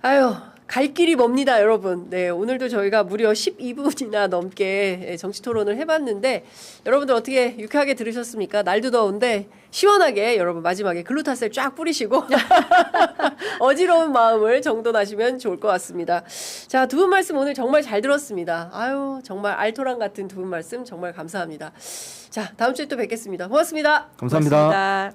아유 갈 길이 멉니다, 여러분. 네, 오늘도 저희가 무려 12분이나 넘게 정치 토론을 해봤는데 여러분들 어떻게 유쾌하게 들으셨습니까? 날도 더운데 시원하게 여러분 마지막에 글루타셀 쫙 뿌리시고 어지러운 마음을 정돈하시면 좋을 것 같습니다. 자, 두 분 말씀 오늘 정말 잘 들었습니다. 아유, 정말 알토란 같은 두 분 말씀 정말 감사합니다. 자, 다음 주에 또 뵙겠습니다. 고맙습니다. 감사합니다. 고맙습니다.